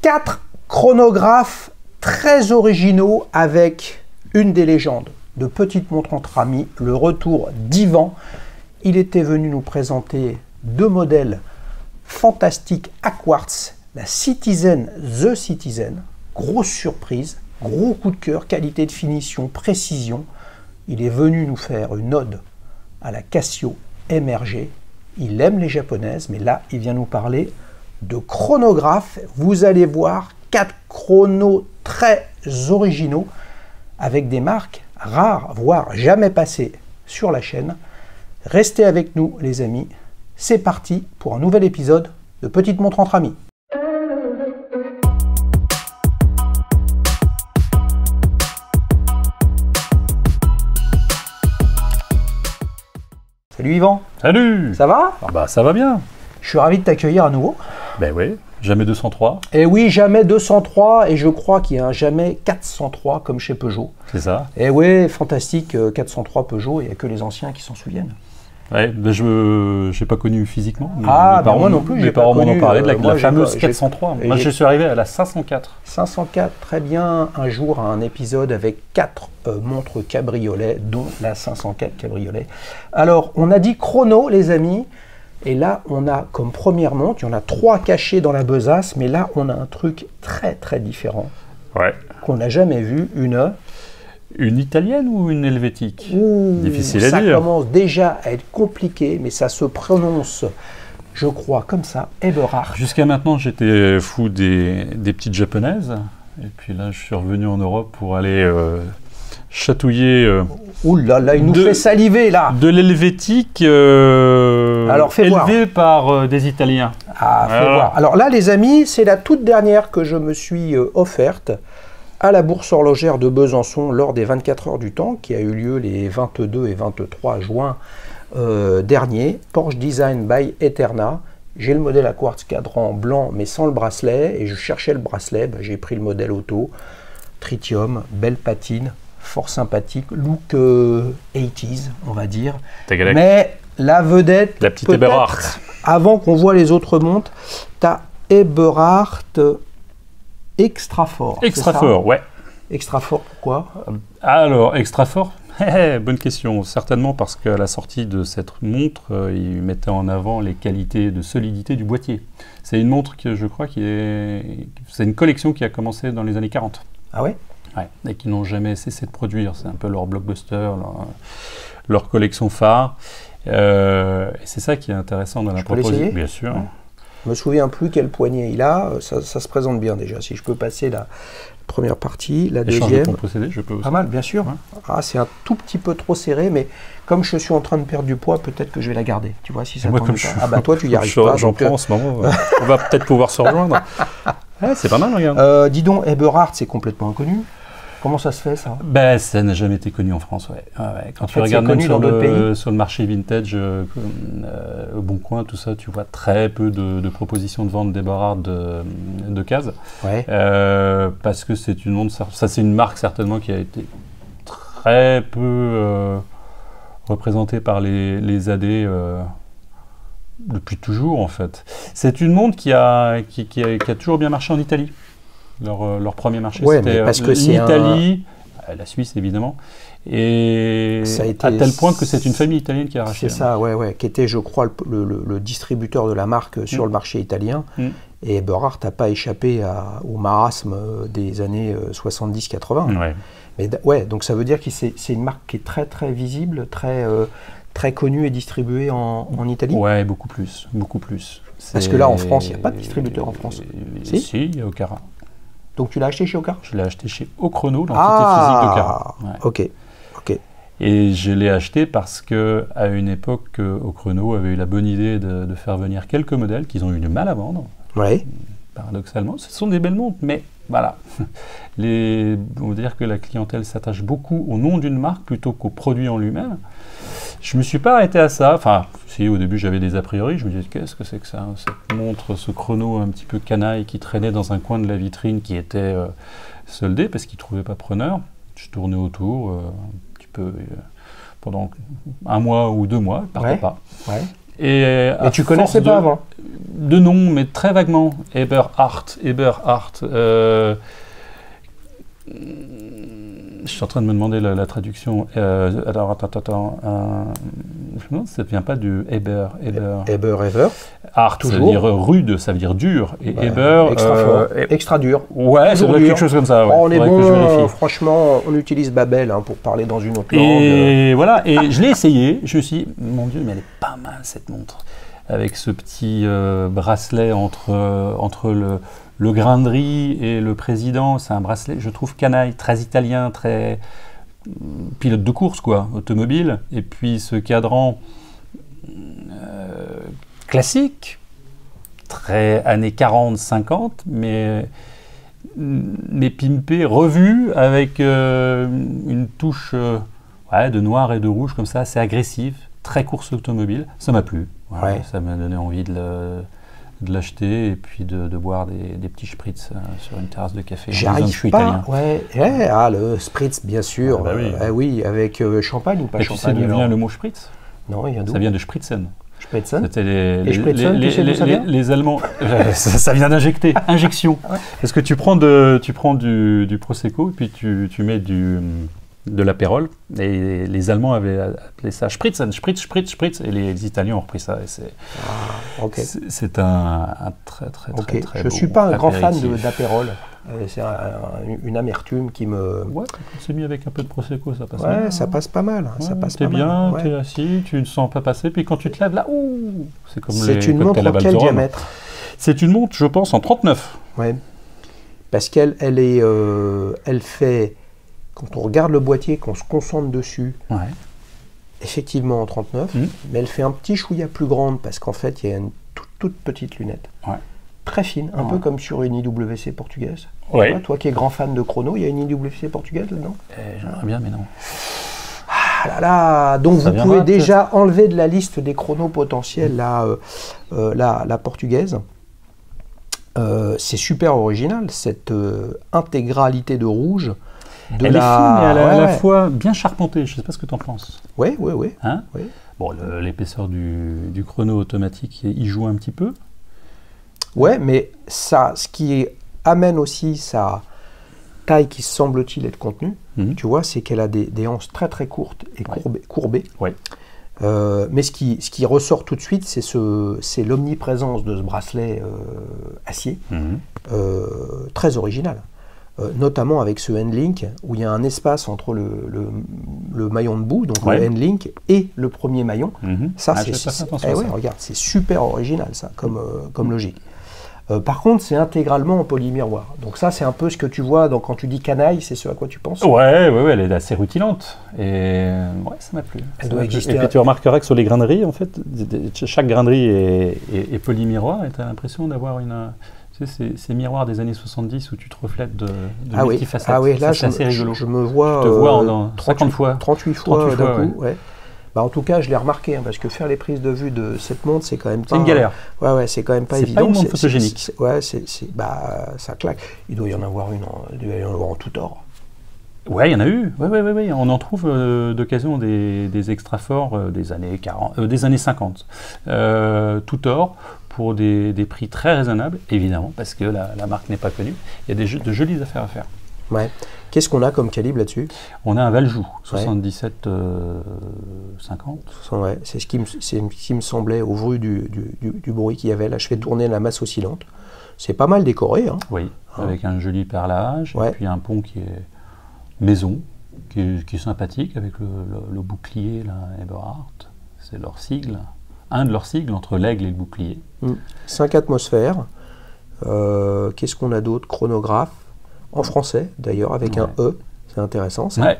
4 chronographes très originaux avec une des légendes de Petite Montre entre amis, le retour d'Yvan. Il était venu nous présenter 2 modèles fantastiques à quartz, la Citizen, The Citizen, grosse surprise, gros coup de cœur, qualité de finition, précision. Il est venu nous faire une ode à la Casio MRG. Il aime les japonaises, mais là, il vient nous parler de chronographe. Vous allez voir 4 chronos très originaux avec des marques rares, voire jamais passées sur la chaîne. Restez avec nous, les amis. C'est parti pour un nouvel épisode de Petite Montre entre amis. Salut Yvan. Salut. Ça va? Ah bah ça va bien. Je suis ravi de t'accueillir à nouveau. Ben oui, jamais 203. Et oui, jamais 203, et je crois qu'il y a un jamais 403 comme chez Peugeot. C'est ça. Et oui, fantastique, 403 Peugeot, il n'y a que les anciens qui s'en souviennent. Ouais, ben je n'ai pas connu physiquement. Ah, ben moi non plus, mes parents m'en ont parlé de la moi, fameuse 403. Moi je suis arrivé à la 504. 504, très bien. Un jour, un épisode avec 4 montres cabriolet, dont la 504 cabriolet. Alors, on a dit chrono, les amis. Et là, on a comme première montre, il y en a 3 cachées dans la besace, mais là, on a un truc très très différent. Ouais. Qu'on n'a jamais vu, Une italienne ou une helvétique? Difficile à dire. Ça commence déjà à être compliqué, mais ça se prononce, je crois, comme ça, Eberhard. Jusqu'à maintenant, j'étais fou des petites japonaises. Et puis là, je suis revenu en Europe pour aller chatouiller... Ouh là là, il nous fait saliver, là. De l'helvétique élevée par des Italiens. Ah, fais voir. Alors là, les amis, c'est la toute dernière que je me suis offerte à la bourse horlogère de Besançon lors des 24 heures du temps, qui a eu lieu les 22 et 23 juin dernier. Porsche Design by Eterna. J'ai le modèle à quartz cadran blanc, mais sans le bracelet, et je cherchais le bracelet. Ben, j'ai pris le modèle auto, tritium, belle patine, fort sympathique, look 80s, on va dire. Mais la vedette, la petite Eberhard. Avant qu'on voit les autres montres, tu as Eberhard Extra Fort. Extra Fort, ouais. Extra Fort, pourquoi? Alors, Extra Fort, bonne question. Certainement parce qu'à la sortie de cette montre, il mettait en avant les qualités de solidité du boîtier. C'est une montre que je crois c'est une collection qui a commencé dans les années 40. Ah ouais? Ouais, et qui n'ont jamais cessé de produire. C'est un peu leur blockbuster, leur collection phare. Et c'est ça qui est intéressant dans la proposition. Bien sûr. Ouais. Je me souviens plus quel poignet il a. Ça se présente bien déjà. Si je peux passer la première partie, la deuxième. Ton procédé, je peux aussi. Pas mal, bien sûr. Ouais. Ah, c'est un tout petit peu trop serré, mais comme je suis en train de perdre du poids, peut-être que je vais la garder. Tu vois, si ça moi, tombe pas. Ah bah toi, tu y arrives pas. J'en prends en ce moment. On va peut-être pouvoir se rejoindre. Ouais, c'est pas mal, regarde. Dis donc, Eberhard, c'est complètement inconnu. Comment ça se fait, ça? Ben, ça n'a jamais été connu en France, ouais. Quand tu regardes même sur le marché vintage, au Bon Coin, tout ça, tu vois très peu de propositions de vente d'Eberhard de case. Ouais. Parce que c'est une montre, ça c'est une marque certainement qui a été très peu représentée par les AD depuis toujours, en fait. C'est une montre qui a toujours bien marché en Italie. Leur premier marché, ouais, c'était l'Italie, la Suisse évidemment, et à tel point que c'est une famille italienne qui a racheté. C'est ça, ouais, qui était, je crois, le distributeur de la marque sur le marché italien. Et Eberhard n'a pas échappé au marasme des années 70-80. Ouais. Mais ouais, donc ça veut dire que c'est une marque qui est très très visible, très connue et distribuée en Italie. Ouais, beaucoup plus, beaucoup plus. Parce que là, en France, il n'y a pas de distributeur en France. Si, il y a Okara. Donc tu l'as acheté chez Okara? Je l'ai acheté chez Ochrono, l'entité physique d'Okara. Ouais. Ok. Et je l'ai acheté parce que à une époque, Ochrono avait eu la bonne idée de faire venir quelques modèles qu'ils ont eu du mal à vendre. Ouais. Paradoxalement, ce sont des belles montres, mais voilà. On va dire que la clientèle s'attache beaucoup au nom d'une marque plutôt qu'au produit en lui-même. Je ne me suis pas arrêté à ça. Enfin, si au début j'avais des a priori, je me disais qu'est-ce que c'est que ça, cette montre, ce chrono un petit peu canaille qui traînait dans un coin de la vitrine qui était soldé parce qu'il ne trouvait pas preneur. Je tournais autour un petit peu pendant un mois ou 2 mois, il ne partait pas. Ouais. Et Mais tu connaissais pas avant? De nom, mais très vaguement. Eberhardt. Je suis en train de me demander la traduction. Alors, attends. Non, ça ne vient pas du Eber. Ever. Art, ça veut dire rude, ça veut dire dur. Et Eber. Extra fort, extra dur. Ouais, ça doit être quelque chose comme ça. Ouais. On est bon, franchement, on utilise Babel pour parler dans une autre langue. Et voilà, et je l'ai essayé. Je me suis dit, mon Dieu, mais elle est pas mal cette montre. Avec ce petit bracelet entre le grain de riz et le président. C'est un bracelet, je trouve, canaille, très italien, très pilote de course, quoi, automobile. Et puis ce cadran classique, très années 40-50, mais pimpé, revu, avec une touche de noir et de rouge, comme ça, assez agressive, très course automobile. Ça m'a plu. Voilà, ça m'a donné envie de l'acheter et puis de boire des petits spritz sur une terrasse de café. J'arrive pas. Le spritz, bien sûr. Ah bah oui. Avec champagne ou pas champagne. Tu sais d'où vient le mot spritz? Non, il vient d'où? Ça vient de spritzen. Spritzen. C'était les Allemands. Ça vient d'injecter. Injection. Ouais. Parce que tu prends du prosecco et puis tu mets de l'apérole, et les Allemands avaient appelé ça Spritzen, Spritz, et les Italiens ont repris ça. Et c'est un très je ne suis pas un grand fan d'apérole. C'est une amertume qui me... Ouais, quand on s'est mis avec un peu de prosecco, ça passe bien. Ouais, ça passe pas mal. T'es bien, t'es assis, tu ne sens pas passer, puis quand tu te lèves là, c'est comme c'est une montre en quel diamètre? C'est une montre, je pense, en 39. Ouais, parce qu'elle fait... Quand on regarde le boîtier, qu'on se concentre dessus, effectivement en 39, mais elle fait un petit chouïa plus grande parce qu'en fait, il y a une toute petite lunette. Très fine, un peu comme sur une IWC portugaise. Ouais. Toi qui es grand fan de chrono, il y a une IWC portugaise là-dedans? J'aimerais bien, mais non. Ah là là. Donc vous pouvez déjà enlever de la liste des chronos potentiels la portugaise. C'est super original, cette intégralité de rouge. Elle est fine, mais elle est à la fois bien charpentée. Je ne sais pas ce que tu en penses. Oui. Hein? Bon, l'épaisseur du chrono automatique, il joue un petit peu. Ouais, mais ça, ce qui amène aussi sa taille qui semble-t-il être contenue, tu vois, c'est qu'elle a des anses très très courtes et courbées. Ouais. Mais ce qui ressort tout de suite, c'est l'omniprésence de ce bracelet acier, très original. Notamment avec ce N-Link, où il y a un espace entre le maillon de bout, donc le N-Link, et le premier maillon. Ça, regarde, c'est super original, ça, comme logique. Par contre, c'est intégralement en polymiroir. Donc ça, c'est un peu ce que tu vois quand tu dis canaille, c'est ce à quoi tu penses? Ouais, elle est assez rutilante. Et ça m'a plu. Elle doit exister. Et puis tu remarqueras que sur les graineries, en fait, chaque grainerie est polymiroir, et tu as l'impression d'avoir Tu sais, ces miroirs des années 70 où tu te reflètes de multifacettes. Ah oui, là, c'est assez rigolo. Je me vois, tu te vois en 50 fois. 38 fois d'un coup. Ouais. Bah, en tout cas, je l'ai remarqué, parce que faire les prises de vue de cette montre, c'est quand même pas... C'est une galère. C'est quand même pas évident. C'est pas une montre photogénique. Ça claque. Il doit y en avoir en tout or. Ouais, il y en a eu. Ouais. On en trouve d'occasion des extra forts des années 50. Tout or, pour des prix très raisonnables, évidemment, parce que la marque n'est pas connue. Il y a de jolies affaires à faire. Ouais. Qu'est-ce qu'on a comme calibre là-dessus? On a un Valjoux, 77 50. Ouais, c'est ce qui me semblait au vu du bruit qu'il y avait. Là, je fais tourner la masse oscillante. C'est pas mal décoré. Oui, avec un joli perlage, et puis un pont qui est maison, qui est sympathique, avec le bouclier, là, Eberhardt. C'est leur sigle. Un de leurs sigles entre l'aigle et le bouclier. 5 atmosphères. Qu'est-ce qu'on a d'autre? Chronographe. En français, d'ailleurs, avec un E. C'est intéressant, ça. Ouais.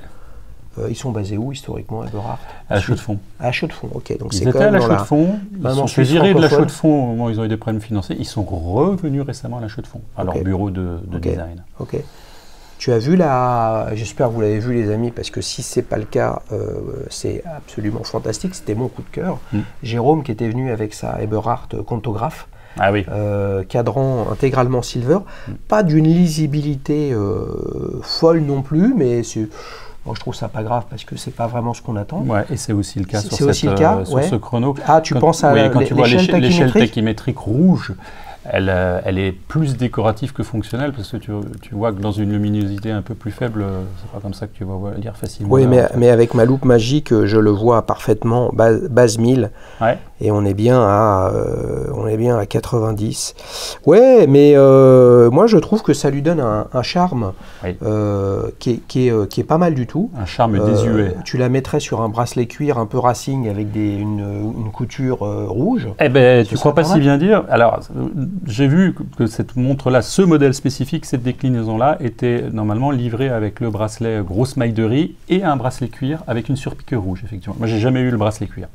Ils sont basés où, historiquement, Eberhardt? À Chaux-de-Fonds. À Chaux-de-Fonds, ok. Donc ils étaient à la Chaux-de-Fonds. Ils sont fait virer de la Chaux-de-Fonds au moment où ils ont eu des problèmes financiers. Ils sont revenus récemment à la Chaux-de-Fonds, à leur bureau de design. Ok. Tu as vu j'espère que vous l'avez vu, les amis, parce que si ce n'est pas le cas, c'est absolument fantastique. C'était mon coup de cœur. Jérôme, qui était venu avec sa Eberhardt Contographe. Ah oui. Cadran intégralement silver. Pas d'une lisibilité folle non plus, mais Moi, je trouve ça pas grave parce que c'est pas vraiment ce qu'on attend. Ouais, et c'est aussi le cas sur, sur ce chrono. Ah, tu penses à quand tu vois l'échelle tachymétrique tachymétrique rouge, elle est plus décorative que fonctionnelle parce que tu vois que dans une luminosité un peu plus faible, c'est pas comme ça que tu vas lire facilement. Oui, mais avec ma loupe magique, je le vois parfaitement, base 1000, ouais. Et on est bien à 90. Ouais, mais moi je trouve que ça lui donne un charme oui. qui est pas mal du tout. Un charme désuet. Tu la mettrais sur un bracelet cuir un peu racing avec une couture rouge. Eh ben, tu crois pas si bien dire. Alors, j'ai vu que cette montre-là, ce modèle spécifique, cette déclinaison-là, était normalement livrée avec le bracelet grosse maille de riz et un bracelet cuir avec une surpiqûre rouge, effectivement. Moi, j'ai jamais eu le bracelet cuir.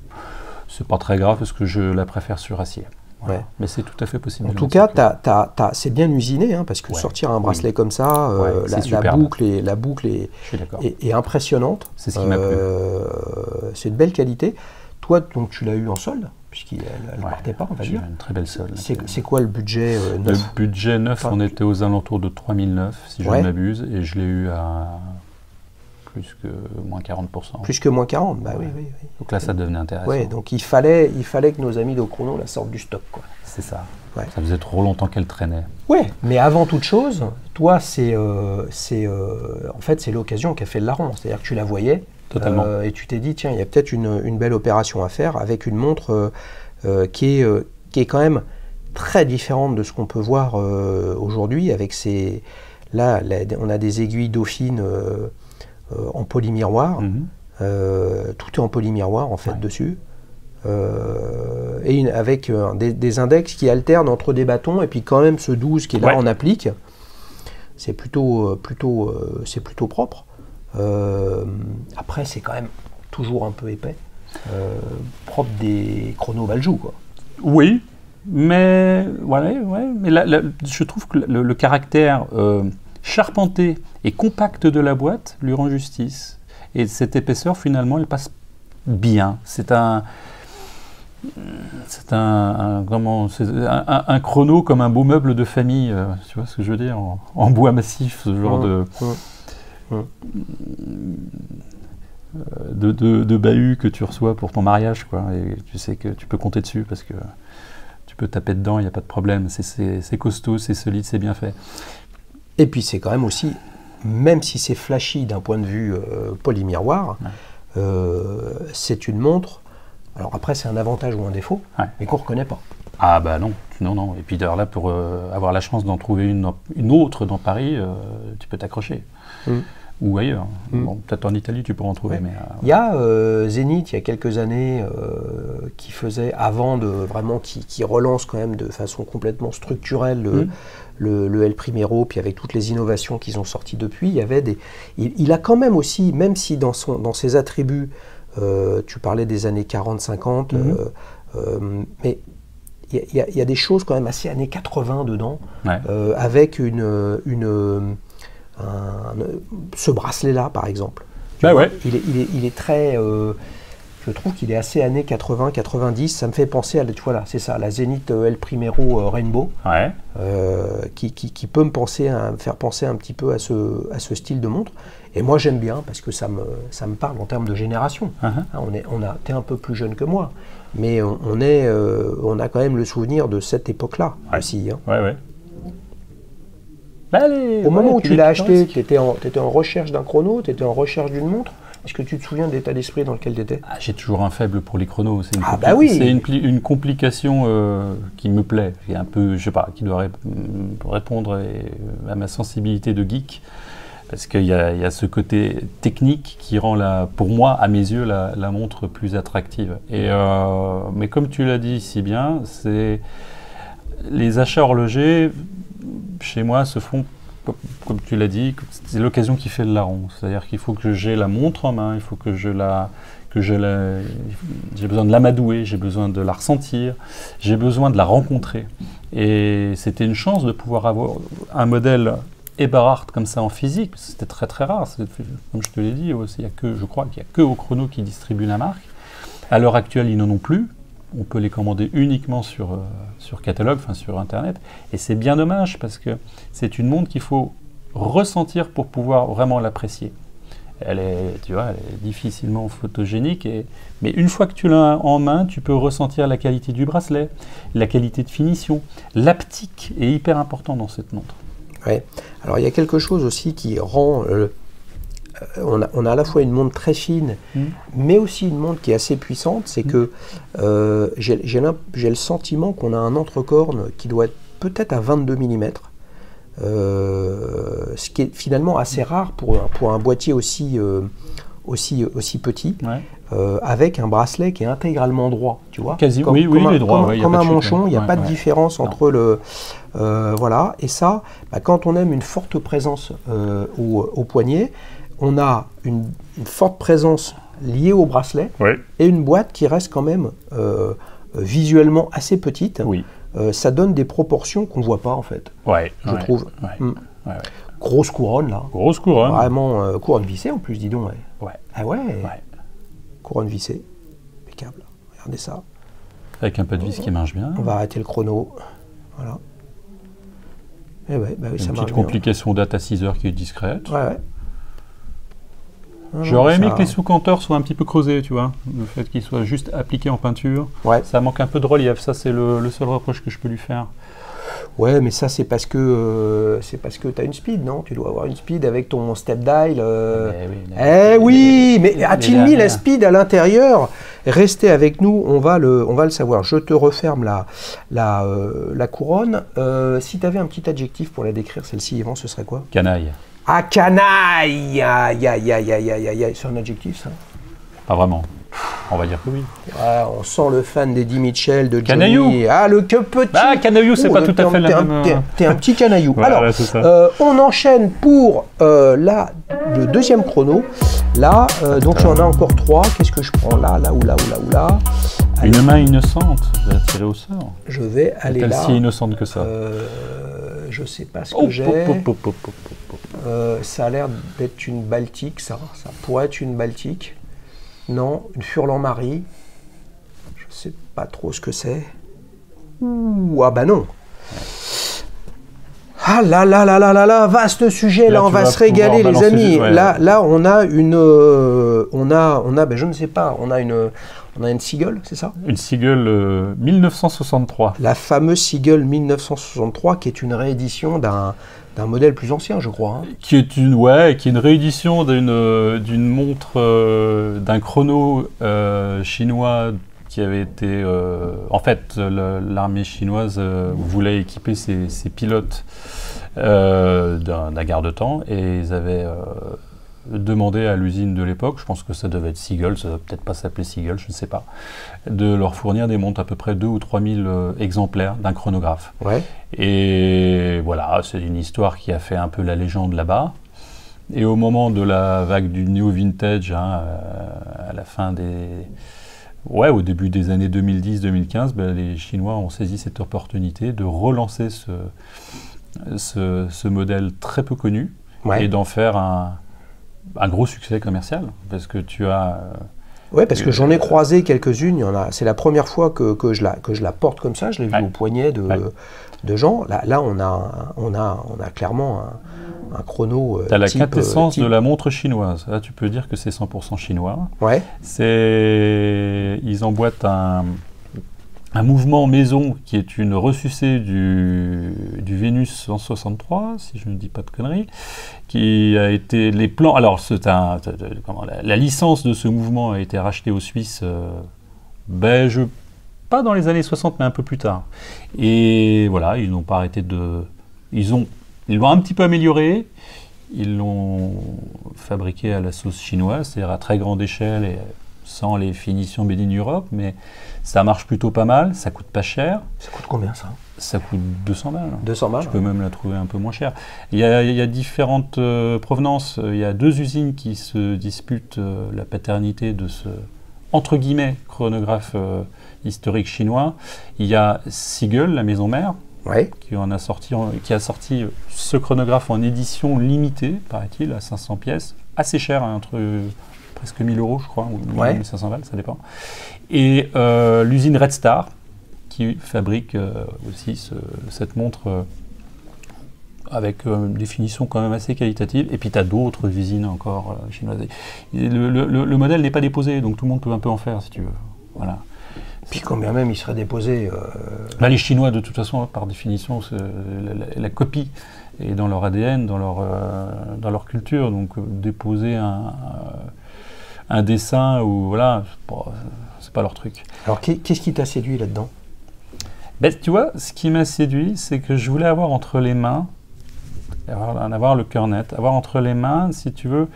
C'est pas très grave parce que je la préfère sur acier. Voilà. Ouais. Mais c'est tout à fait possible. En tout cas, c'est bien usiné, hein, parce que sortir un bracelet comme ça, la boucle est impressionnante. C'est ce qui m'a plu. C'est de belle qualité. Toi, donc, tu l'as eu en solde, puisqu'elle ne partait pas, on va dire. Une très belle solde. C'est quoi le budget neuf? Le budget neuf, on était aux alentours de 3009, si je ne m'abuse, et je l'ai eu à plus que moins 40%. Plus que moins 40, bah oui. Donc là, ça devenait intéressant. Ouais, donc il fallait que nos amis d'Ochrono la sortent du stock, quoi. C'est ça. Ouais. Ça faisait trop longtemps qu'elle traînait. Ouais, mais avant toute chose, toi, en fait, c'est l'occasion qui a fait le larron. C'est-à-dire que tu la voyais, et tu t'es dit, tiens, il y a peut-être une belle opération à faire avec une montre qui est quand même très différente de ce qu'on peut voir aujourd'hui. Avec là, on a des aiguilles Dauphine en polymiroir. Tout est en polymiroir, en fait, dessus. Et avec des index qui alternent entre des bâtons et puis quand même ce 12 qui est là en applique. C'est plutôt propre. Après, c'est quand même toujours un peu épais. Propre des chronos Valjoux, quoi. Oui, mais mais là, je trouve que le caractère charpenté et compact de la boîte lui rend justice. Et cette épaisseur, finalement, elle passe bien. C'est un chrono comme un beau meuble de famille, tu vois ce que je veux dire, en bois massif, ce genre de bahut que tu reçois pour ton mariage, quoi. Et tu sais que tu peux compter dessus parce que tu peux taper dedans, il n'y a pas de problème. C'est costaud, c'est solide, c'est bien fait. Et puis c'est quand même aussi, même si c'est flashy d'un point de vue polymiroir, c'est une montre. Alors après, c'est un avantage ou un défaut, mais qu'on ne reconnaît pas. Ah bah non. Et puis d'ailleurs là, pour avoir la chance d'en trouver une autre dans Paris, tu peux t'accrocher. Ou ailleurs. Bon, peut-être en Italie, tu pourras en trouver. Mais, il y a Zénith, il y a quelques années, qui faisait, avant de vraiment, qui relance quand même de façon complètement structurelle le El Primero, puis avec toutes les innovations qu'ils ont sorties depuis, il y avait il a quand même aussi, même si dans ses attributs, tu parlais des années 40-50, mais il y a des choses quand même assez années 80 dedans, avec ce bracelet-là, par exemple. Il est très... je trouve qu'il est assez années 80-90. Ça me fait penser à, tu vois là, c'est ça, la Zénith El Primero Rainbow, qui peut me faire penser un petit peu à ce style de montre. Et moi, j'aime bien, parce que ça me parle en termes de génération. T'es un peu plus jeune que moi, mais on a quand même le souvenir de cette époque-là aussi. Allez, au moment où tu l'as acheté, tu étais en recherche d'un chrono, tu étais en recherche d'une montre. Est-ce que tu te souviens de l'état d'esprit dans lequel tu étais? J'ai toujours un faible pour les chronos. C'est une complication qui me plaît, qui est un peu, je sais pas, qui doit répondre à ma sensibilité de geek, parce qu'il y a ce côté technique qui rend pour moi, à mes yeux, la montre plus attractive. Mais comme tu l'as dit si bien, les achats horlogers chez moi se font, comme tu l'as dit, c'est l'occasion qui fait le larron. C'est-à-dire qu'il faut que j'ai la montre en main, il faut que j'ai besoin de l'amadouer, j'ai besoin de la ressentir, j'ai besoin de la rencontrer. Et c'était une chance de pouvoir avoir un modèle Eberhard comme ça en physique. C'était très très rare. Comme je te l'ai dit, je crois qu'il n'y a que Ochrono qui distribue la marque. À l'heure actuelle, ils n'en ont plus. On peut les commander uniquement sur catalogue, sur Internet. Et c'est bien dommage parce que c'est une montre qu'il faut ressentir pour pouvoir vraiment l'apprécier. tu vois, elle est difficilement photogénique. Mais une fois que tu l'as en main, tu peux ressentir la qualité du bracelet, la qualité de finition. L'haptique est hyper important dans cette montre. Ouais. Alors il y a quelque chose aussi qui rend... on a à la fois une montre très fine, mais aussi une montre qui est assez puissante. C'est que j'ai le sentiment qu'on a un entrecorne qui doit être peut-être à 22 mm. Ce qui est finalement assez rare pour un boîtier aussi petit, avec un bracelet qui est intégralement droit, tu vois. Quasiment, oui, il est droit. Comme un manchon, il n'y a pas de différence entre le... voilà, et ça, quand on aime une forte présence au poignet, on a une forte présence liée au bracelet et une boîte qui reste quand même visuellement assez petite. Oui. Ça donne des proportions qu'on ne voit pas en fait, je trouve. Grosse couronne là. Grosse couronne. Vraiment couronne vissée en plus, dis donc. Ouais. Ah ouais. Couronne vissée. Impeccable. Regardez ça. Avec un pas de vis qui marche bien. On va arrêter le chrono. Voilà. Et ouais, bah oui, ça marche bien. Une petite complication date à 6 heures qui est discrète. Ouais. J'aurais aimé que les sous-canteurs soient un petit peu creusés, tu vois. Le fait qu'ils soient juste appliqués en peinture. Ça manque un peu de relief. Ça, c'est le seul reproche que je peux lui faire. Ouais, mais ça, c'est parce que tu as une speed, non? Tu dois avoir une speed avec ton step dial. Mais a-t-il mis la speed à l'intérieur? Restez avec nous, on va le savoir. Je te referme la couronne. Si tu avais un petit adjectif pour la décrire, celle-ci, Yvan, ce serait quoi? Canaille. Ah, canaille! Aïe, aïe, aïe, aïe, aïe, aïe. C'est un adjectif, ça? Pas vraiment. On va dire que oui. Ah, on sent le fan d'Eddie Mitchell, de Johnny. Canaillou. Ah, le que petit. Ah, canaillou, c'est pas tout à fait la même. T'es un petit canaillou. Voilà, alors, c'est ça. On enchaîne pour le deuxième chrono. Là, donc il y en a encore 3. Qu'est-ce que je prends là, là ou là ou là ou là? Allez. Une main innocente. Je vais tirer au sort. Je vais aller là. Si innocente que ça. Je sais pas ce que j'ai. Ça a l'air d'être une Baltique, ça. Ça pourrait être une Baltique. Non, une Furlan-Marie. Je sais pas trop ce que c'est. Ouh, ah bah non. Ah là là là là là là, vaste sujet, là on va se régaler les amis. Là on a une, ben, je ne sais pas, on a une Seagull, c'est ça? Une Seagull 1963. La fameuse Seagull 1963 qui est une réédition d'un modèle plus ancien, je crois. Hein. Qui est une réédition d'une montre, d'un chrono chinois qui avait été... en fait, l'armée chinoise voulait équiper ses pilotes d'un garde-temps et ils avaient demandé à l'usine de l'époque, je pense que ça devait être Seagull, ça ne doit peut-être pas s'appeler Seagull, je ne sais pas, de leur fournir des montres, à peu près 2 ou 3 000 exemplaires d'un chronographe. Ouais. Et voilà, c'est une histoire qui a fait un peu la légende là-bas. Et au moment de la vague du néo-vintage, à la fin au début des années 2010-2015, les Chinois ont saisi cette opportunité de relancer ce modèle très peu connu et d'en faire un gros succès commercial, parce que tu as... Oui, parce que j'en ai croisé quelques-unes. C'est la première fois que je la porte comme ça. Je l'ai vue au poignet de gens. Là, on a clairement un chrono. Tu as la quintessence de la montre chinoise. Là, tu peux dire que c'est 100% chinois. Ouais. Ils emboîtent un mouvement maison qui est une ressucée du Vénus 163, si je ne dis pas de conneries, qui a été les plans. Alors, la licence de ce mouvement a été rachetée aux Suisses belges, pas dans les années 60, mais un peu plus tard. Et voilà, ils n'ont pas arrêté de. Ils l'ont un petit peu amélioré. Ils l'ont fabriqué à la sauce chinoise, c'est-à-dire à très grande échelle et sans les finitions made in Europe, mais ça marche plutôt pas mal, ça coûte pas cher. Ça coûte combien ça? Ça coûte 200 balles. 200 balles. Tu peux même la trouver un peu moins chère. Il y a différentes provenances. Il y a 2 usines qui se disputent la paternité de ce, entre guillemets, chronographe historique chinois. Il y a Seagull, la maison mère, qui a sorti ce chronographe en édition limitée, paraît-il, à 500 pièces. Assez cher, entre presque 1000 euros, je crois, ou 1500 balles, ça dépend. Et l'usine Red Star, qui fabrique aussi cette montre avec une définition quand même assez qualitative. Et puis tu as d'autres usines encore chinoises. Le modèle n'est pas déposé, donc tout le monde peut un peu en faire si tu veux. Voilà. Puis quand bien même il serait déposé... Là, les Chinois, de toute façon, par définition, la copie est dans leur ADN, dans leur culture. Donc déposer un dessin, ou voilà, c'est pas leur truc. Alors qu'est-ce qui t'a séduit là-dedans? Ben, tu vois, ce qui m'a séduit, c'est que je voulais avoir entre les mains, avoir le cœur net, avoir entre les mains, si tu veux,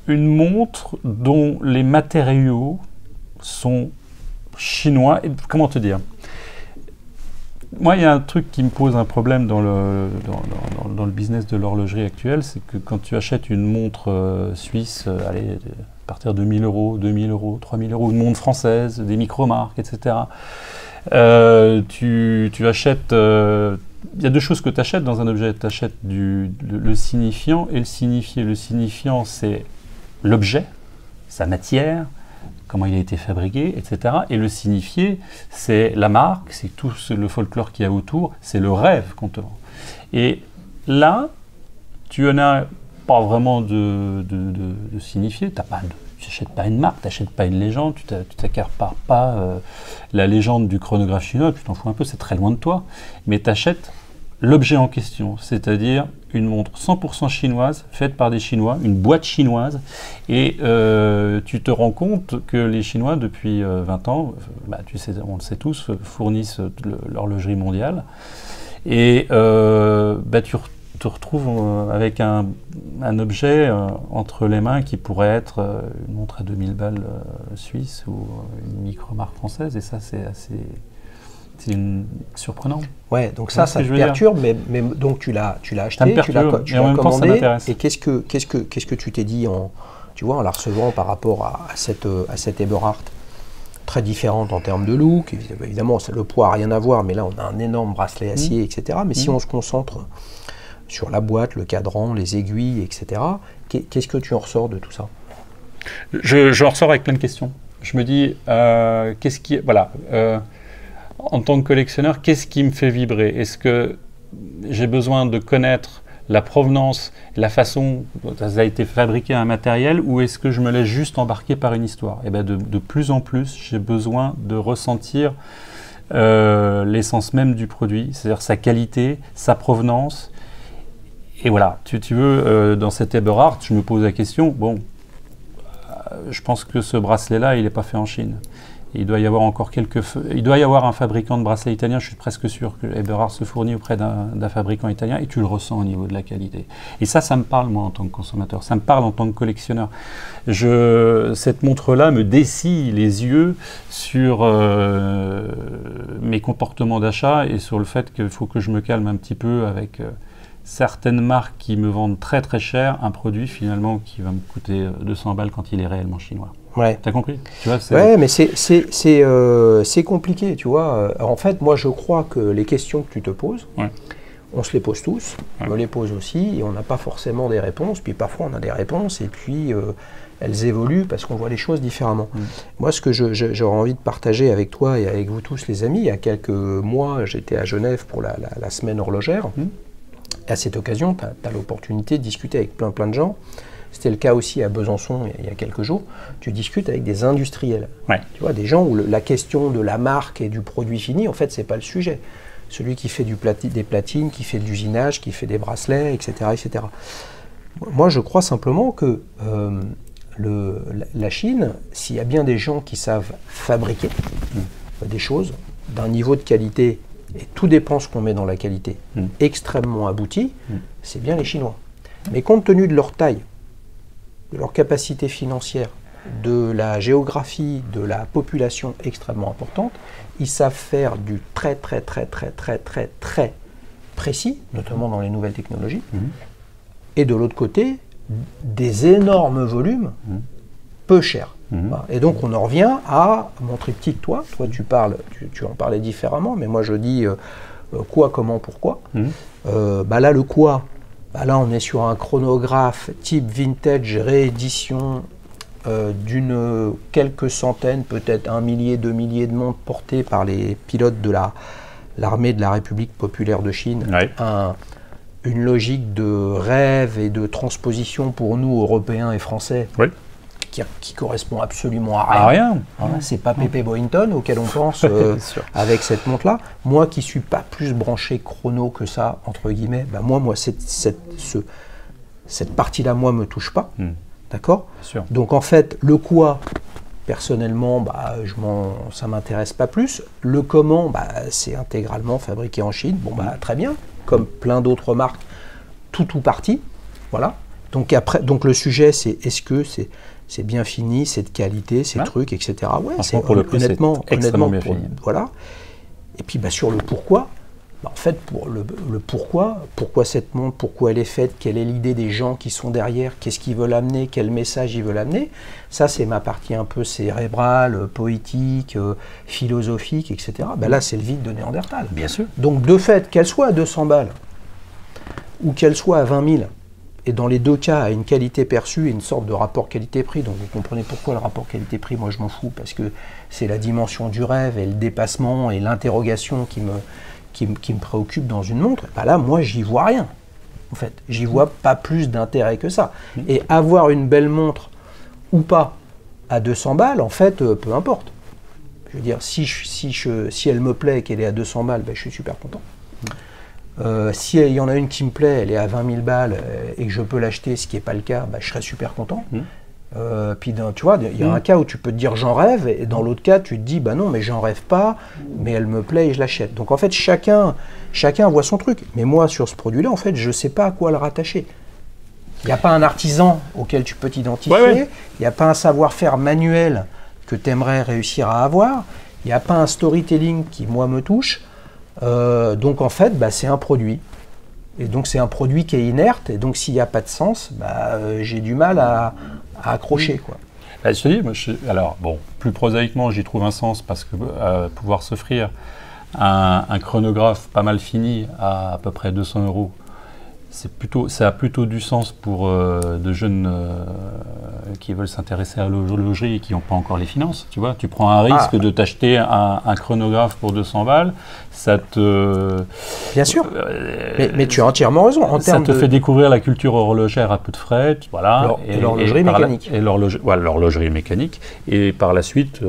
une montre dont les matériaux sont chinois. Et, comment te dire? Moi, il y a un truc qui me pose un problème dans le business de l'horlogerie actuelle, c'est que quand tu achètes une montre suisse, allez, à partir de 1000 euros, 2000 euros, 3000 euros, une montre française, des micro-marques, etc. Tu achètes... il y a deux choses que tu achètes dans un objet. Tu achètes le signifiant et le signifié. Le signifiant, c'est l'objet, sa matière, comment il a été fabriqué, etc. Et le signifié, c'est la marque, c'est tout le folklore qu'il y a autour, c'est le rêve qu'on te vend. Et là, tu n'en as pas vraiment de signifié, tu n'achètes pas une marque, tu n'achètes pas une légende, tu t'accapares pas la légende du chronographe chinois, tu t'en fous un peu, c'est très loin de toi, mais tu achètes l'objet en question, c'est-à-dire une montre 100% chinoise, faite par des Chinois, une boîte chinoise, et tu te rends compte que les Chinois, depuis 20 ans, tu sais, on le sait tous, fournissent l'horlogerie mondiale, et tu te retrouves avec un objet entre les mains qui pourrait être une montre à 2000 balles suisse ou une micro-marque française, et ça, c'est assez... C'est surprenant. Ouais, donc ça te perturbe, mais donc tu l'as acheté, tu l'as commandé. Et qu'est-ce que tu t'es dit en la recevant par rapport à cette Eberhard très différente en termes de look? Évidemment, le poids n'a rien à voir, mais là on a un énorme bracelet acier, etc. Mais si on se concentre sur la boîte, le cadran, les aiguilles, etc., qu'est-ce que tu en ressors de tout ça? Je ressors avec plein de questions. Je me dis, qu'est-ce qui... Voilà. En tant que collectionneur, qu'est-ce qui me fait vibrer? Est-ce que j'ai besoin de connaître la provenance, la façon dont ça a été fabriqué un matériel, ou est-ce que je me laisse juste embarquer par une histoire? Et bien de plus en plus, j'ai besoin de ressentir l'essence même du produit, c'est-à-dire sa qualité, sa provenance. Et voilà, tu veux, dans cette Eberhard, je me pose la question, bon, je pense que ce bracelet-là, il n'est pas fait en Chine. Il doit y avoir encore il doit y avoir un fabricant de bracelets italien, je suis presque sûr que Eberhard se fournit auprès d'un fabricant italien, et tu le ressens au niveau de la qualité. Et ça me parle, moi, en tant que consommateur, ça me parle en tant que collectionneur. Cette montre-là me dessille les yeux sur mes comportements d'achat et sur le fait qu'il faut que je me calme un petit peu avec certaines marques qui me vendent très très cher un produit finalement qui va me coûter 200 balles quand il est réellement chinois. Ouais. T'as compris? Tu vois, ouais, mais c'est compliqué, tu vois. En fait, moi, je crois que les questions que tu te poses, ouais, on se les pose tous, ouais, on les pose aussi, et on n'a pas forcément des réponses, puis parfois on a des réponses, et puis elles évoluent parce qu'on voit les choses différemment. Moi, ce que j'aurais envie de partager avec toi et avec vous tous, les amis, il y a quelques mois, j'étais à Genève pour la semaine horlogère. À cette occasion, tu as l'opportunité de discuter avec plein de gens. C'était le cas aussi à Besançon il y a quelques jours. Tu discutes avec des industriels. Ouais. Tu vois, des gens où la question de la marque et du produit fini, en fait, c'est pas le sujet. Celui qui fait des platines, qui fait de l'usinage, qui fait des bracelets, etc., etc. Moi, je crois simplement que la Chine, s'il y a bien des gens qui savent fabriquer des choses d'un niveau de qualité, et tout dépend ce qu'on met dans la qualité, extrêmement abouti, c'est bien les Chinois. Mais compte tenu de leur taille, de leur capacité financière, de la géographie, de la population extrêmement importante, ils savent faire du très précis, notamment dans les nouvelles technologies, et de l'autre côté, des énormes volumes, peu chers. Et donc on en revient à mon triptyque, toi tu en parlais différemment, mais moi je dis quoi, comment, pourquoi. Là le quoi, là on est sur un chronographe type vintage réédition d'une quelques centaines, peut-être 1 millier, 2 milliers de montres portées par les pilotes de la l'armée de la République populaire de Chine, Ouais. une logique de rêve et de transposition pour nous, Européens et Français, Oui. qui correspond absolument à Ah, rien. rien. Voilà, c'est pas Pépé Boynton auquel on pense Bien sûr. avec cette montre-là. Moi qui suis pas plus branché chrono que ça, entre guillemets, ben moi cette partie-là, moi, me touche pas. D'accord ? Bien sûr. Donc en fait, le quoi, personnellement, bah, ça m'intéresse pas plus. Le comment, bah, c'est intégralement fabriqué en Chine. Bon, bah, très bien. Comme plein d'autres marques, tout parti. Voilà. Donc le sujet, c'est est-ce que c'est bien fini, c'est de qualité, ces trucs, etc. Ouais, Franchement, pour le prix, c'est extrêmement bien fini. Voilà. Et puis bah, sur le pourquoi, bah, en fait, pour le pourquoi cette montre, pourquoi elle est faite, quelle est l'idée des gens qui sont derrière, qu'est-ce qu'ils veulent amener, quel message ils veulent amener, ça c'est ma partie un peu cérébrale, poétique, philosophique, etc. Bah, là, c'est le vide de Néandertal. Bien sûr. Donc de fait, qu'elle soit à 200 balles ou qu'elle soit à 20 000, et dans les deux cas, à une qualité perçue et une sorte de rapport qualité-prix. Donc vous comprenez pourquoi le rapport qualité-prix, moi je m'en fous, parce que c'est la dimension du rêve et le dépassement et l'interrogation qui me préoccupe dans une montre. Bah là, moi, j'y vois rien. En fait, j'y vois pas plus d'intérêt que ça. Et avoir une belle montre ou pas à 200 balles, en fait, peu importe. Je veux dire, si elle me plaît et qu'elle est à 200 balles, bah, je suis super content. Si il y en a une qui me plaît, elle est à 20 000 balles et que je peux l'acheter, ce qui n'est pas le cas, bah, je serais super content. Puis tu vois, il y a un cas où tu peux te dire j'en rêve, et dans l'autre cas tu te dis bah non mais j'en rêve pas, mais elle me plaît et je l'achète. Donc en fait chacun voit son truc. Mais moi sur ce produit-là, en fait je sais pas à quoi le rattacher. Il n'y a pas un artisan auquel tu peux t'identifier, il n'y a pas un savoir-faire manuel que tu aimerais réussir à avoir, il n'y a pas un storytelling qui moi me touche. Donc en fait bah, c'est un produit. Et donc c'est un produit qui est inerte, et donc s'il n'y a pas de sens, bah, j'ai du mal à accrocher, quoi. Bah, je te dis, alors bon, plus prosaïquement, j'y trouve un sens parce que pouvoir s'offrir un chronographe pas mal fini à peu près 200 €, ça a plutôt du sens pour de jeunes qui veulent s'intéresser à l'horlogerie et qui n'ont pas encore les finances. Tu vois, tu prends un risque de t'acheter un chronographe pour 200 balles, ça te... Bien sûr, mais tu as entièrement raison. Ça te fait découvrir la culture horlogère à peu de frais, voilà. Et l'horlogerie mécanique. Et l'horlogerie mécanique. Et par la suite,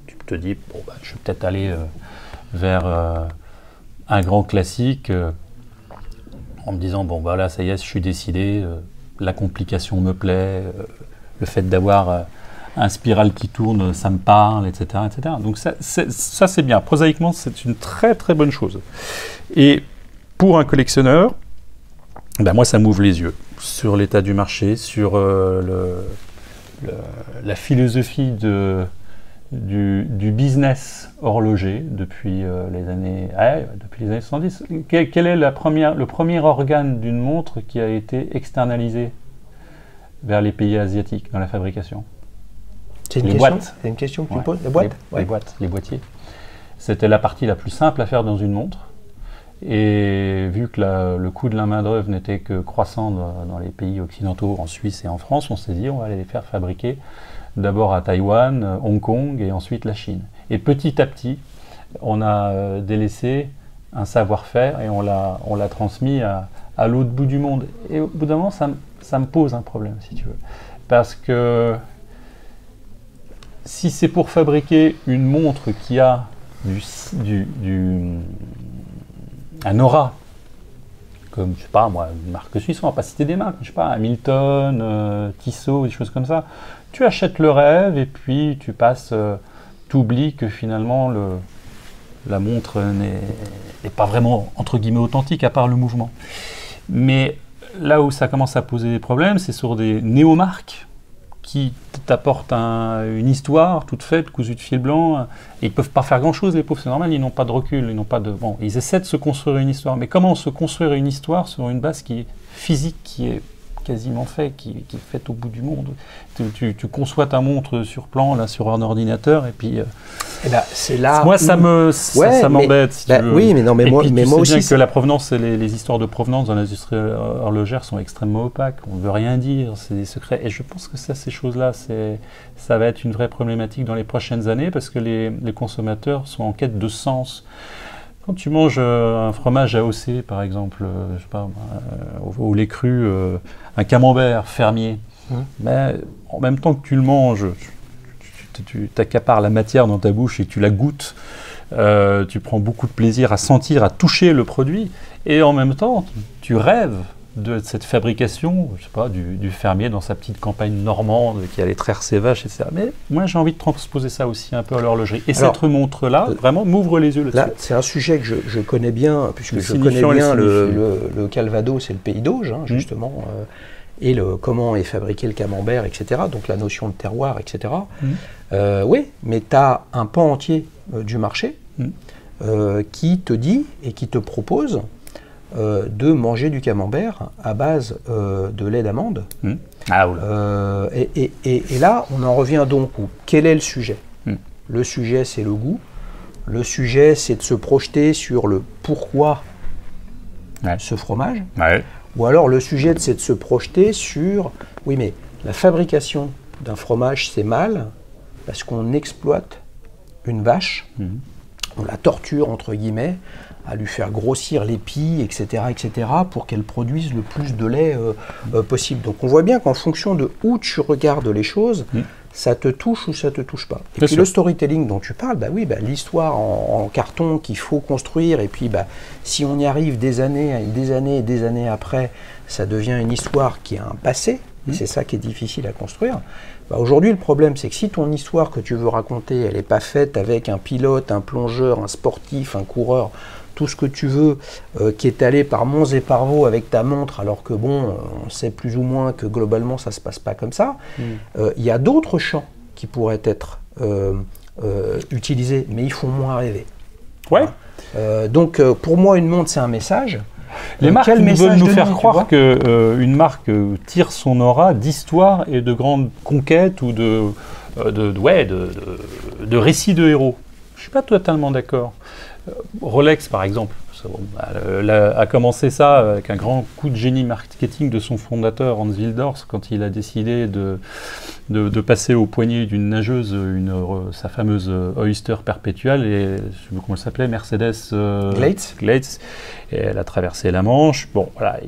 tu te dis, bon, je vais peut-être aller vers un grand classique en me disant, bon, voilà, ça y est, je suis décidé, la complication me plaît, le fait d'avoir un spiral qui tourne, ça me parle, etc. etc. Donc ça c'est bien. Prosaïquement, c'est une très très bonne chose. Et pour un collectionneur, moi ça m'ouvre les yeux sur l'état du marché, sur la philosophie du business horloger depuis les années 70. Quel est le premier organe d'une montre qui a été externalisé vers les pays asiatiques dans la fabrication? C'est une question que tu poses. Les boîtes? Les boîtes, les boîtiers. C'était la partie la plus simple à faire dans une montre. Et vu que le coût de la main-d'œuvre n'était que croissant dans les pays occidentaux, en Suisse et en France, on s'est dit on va les faire fabriquer d'abord à Taïwan, Hong Kong et ensuite la Chine. Et petit à petit, on a délaissé un savoir-faire et on l'a transmis à l'autre bout du monde. Et au bout d'un moment, ça me pose un problème, si tu veux. Parce que si c'est pour fabriquer une montre qui a un aura, comme, je sais pas moi, une marque suisse, on va pas citer des marques, je sais pas, Hamilton, Tissot, des choses comme ça, tu achètes le rêve et puis tu passes, t'oublies que finalement la montre n'est pas vraiment, entre guillemets, authentique, à part le mouvement. Mais là où ça commence à poser des problèmes, c'est sur des néomarques qui t'apportent une histoire toute faite, cousue de fil blanc, et ils ne peuvent pas faire grand-chose, les pauvres, c'est normal, ils n'ont pas de recul, ils essaient de se construire une histoire, mais comment se construire une histoire sur une base qui est physique, qui est quasiment faite, qui est faite au bout du monde? Tu conçois ta montre sur plan, là, sur un ordinateur, et puis... c'est là moi, ça m'embête, si tu veux. Oui, mais non, mais moi aussi... Bien que la provenance, les histoires de provenance dans l'industrie horlogère sont extrêmement opaques. On ne veut rien dire, c'est des secrets. Et je pense que ces choses-là, ça va être une vraie problématique dans les prochaines années parce que les consommateurs sont en quête de sens. Quand tu manges un fromage AOC, par exemple, je sais pas, au lait cru, un camembert fermier, ben, en même temps que tu le manges, tu t'accapares la matière dans ta bouche et tu la goûtes. Tu prends beaucoup de plaisir à sentir, à toucher le produit, et en même temps, tu rêves de cette fabrication, je sais pas, du fermier dans sa petite campagne normande qui allait traire ses vaches, etc. Mais moi, j'ai envie de transposer ça aussi un peu à l'horlogerie. Et cette montre-là, vraiment, m'ouvre les yeux là-dessus. Là, c'est un sujet que je connais bien, puisque je connais bien le Calvados et le Pays d'Auge, hein, justement, et comment est fabriqué le camembert, etc. Donc la notion de terroir, etc. Oui, mais tu as un pan entier du marché qui te dit et qui te propose de manger du camembert à base de lait d'amande. Et là, on en revient donc où quel est le sujet? Le sujet, c'est le goût. Le sujet, c'est de se projeter sur le pourquoi ce fromage. Ou alors, le sujet, c'est de se projeter sur, oui, mais la fabrication d'un fromage, c'est mal parce qu'on exploite une vache, on la torture, entre guillemets, à lui faire grossir l'épi, etc., pour qu'elle produise le plus de lait possible. Donc on voit bien qu'en fonction de où tu regardes les choses, ça te touche ou ça te touche pas. Et puis le storytelling dont tu parles, l'histoire en carton qu'il faut construire, et puis si on y arrive des années et des années après, ça devient une histoire qui a un passé, et c'est ça qui est difficile à construire. Aujourd'hui, le problème, c'est que si ton histoire que tu veux raconter, elle n'est pas faite avec un pilote, un plongeur, un sportif, un coureur, tout ce que tu veux, qui est allé par monts et par vaux avec ta montre, alors que bon, on sait plus ou moins que globalement, ça ne se passe pas comme ça, il y a d'autres champs qui pourraient être utilisés, mais ils font moins rêver. Donc, pour moi, une montre, c'est un message. Les marques veulent nous faire croire qu'une marque tire son aura d'histoire et de grandes conquêtes ou de récits de héros. Je ne suis pas totalement d'accord. Rolex, par exemple, a commencé ça avec un grand coup de génie marketing de son fondateur, Hans Willdorf, quand il a décidé de passer au poignet d'une nageuse sa fameuse Oyster perpétuelle, et je sais plus comment elle s'appelait, Mercedes Gleitz, et elle a traversé la Manche. Bon, voilà,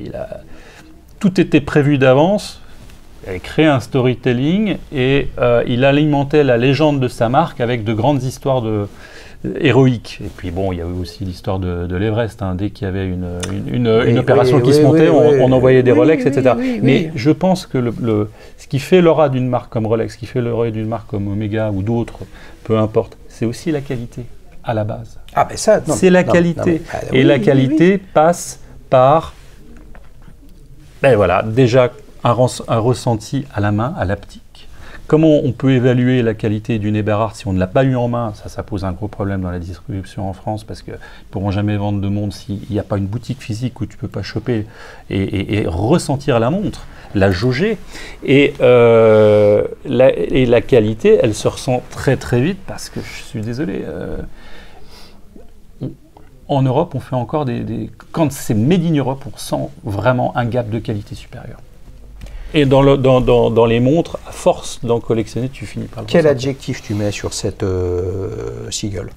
tout était prévu d'avance. Il a créé un storytelling et il alimentait la légende de sa marque avec de grandes histoires héroïques. Et puis bon, il y a eu aussi l'histoire de l'Everest. Dès qu'il y avait une opération qui se montait, on envoyait des Rolex, etc. Mais je pense que ce qui fait l'aura d'une marque comme Rolex, ce qui fait l'aura d'une marque comme Omega ou d'autres, peu importe, c'est aussi la qualité à la base. C'est la qualité. Et la qualité passe par, déjà un ressenti à la main, à l'haptique. Comment on peut évaluer la qualité d'une Eberhard si on ne l'a pas eu en main? Ça pose un gros problème dans la distribution en France, parce qu'ils ne pourront jamais vendre de montre s'il n'y a pas une boutique physique où tu ne peux pas choper et ressentir la montre, la jauger. Et la qualité, elle se ressent très très vite, parce que je suis désolé, en Europe, on fait encore quand c'est made in Europe, on sent vraiment un gap de qualité supérieure. Et dans les montres, à force d'en collectionner, tu finis par le Quel adjectif tu mets sur cette Seagull?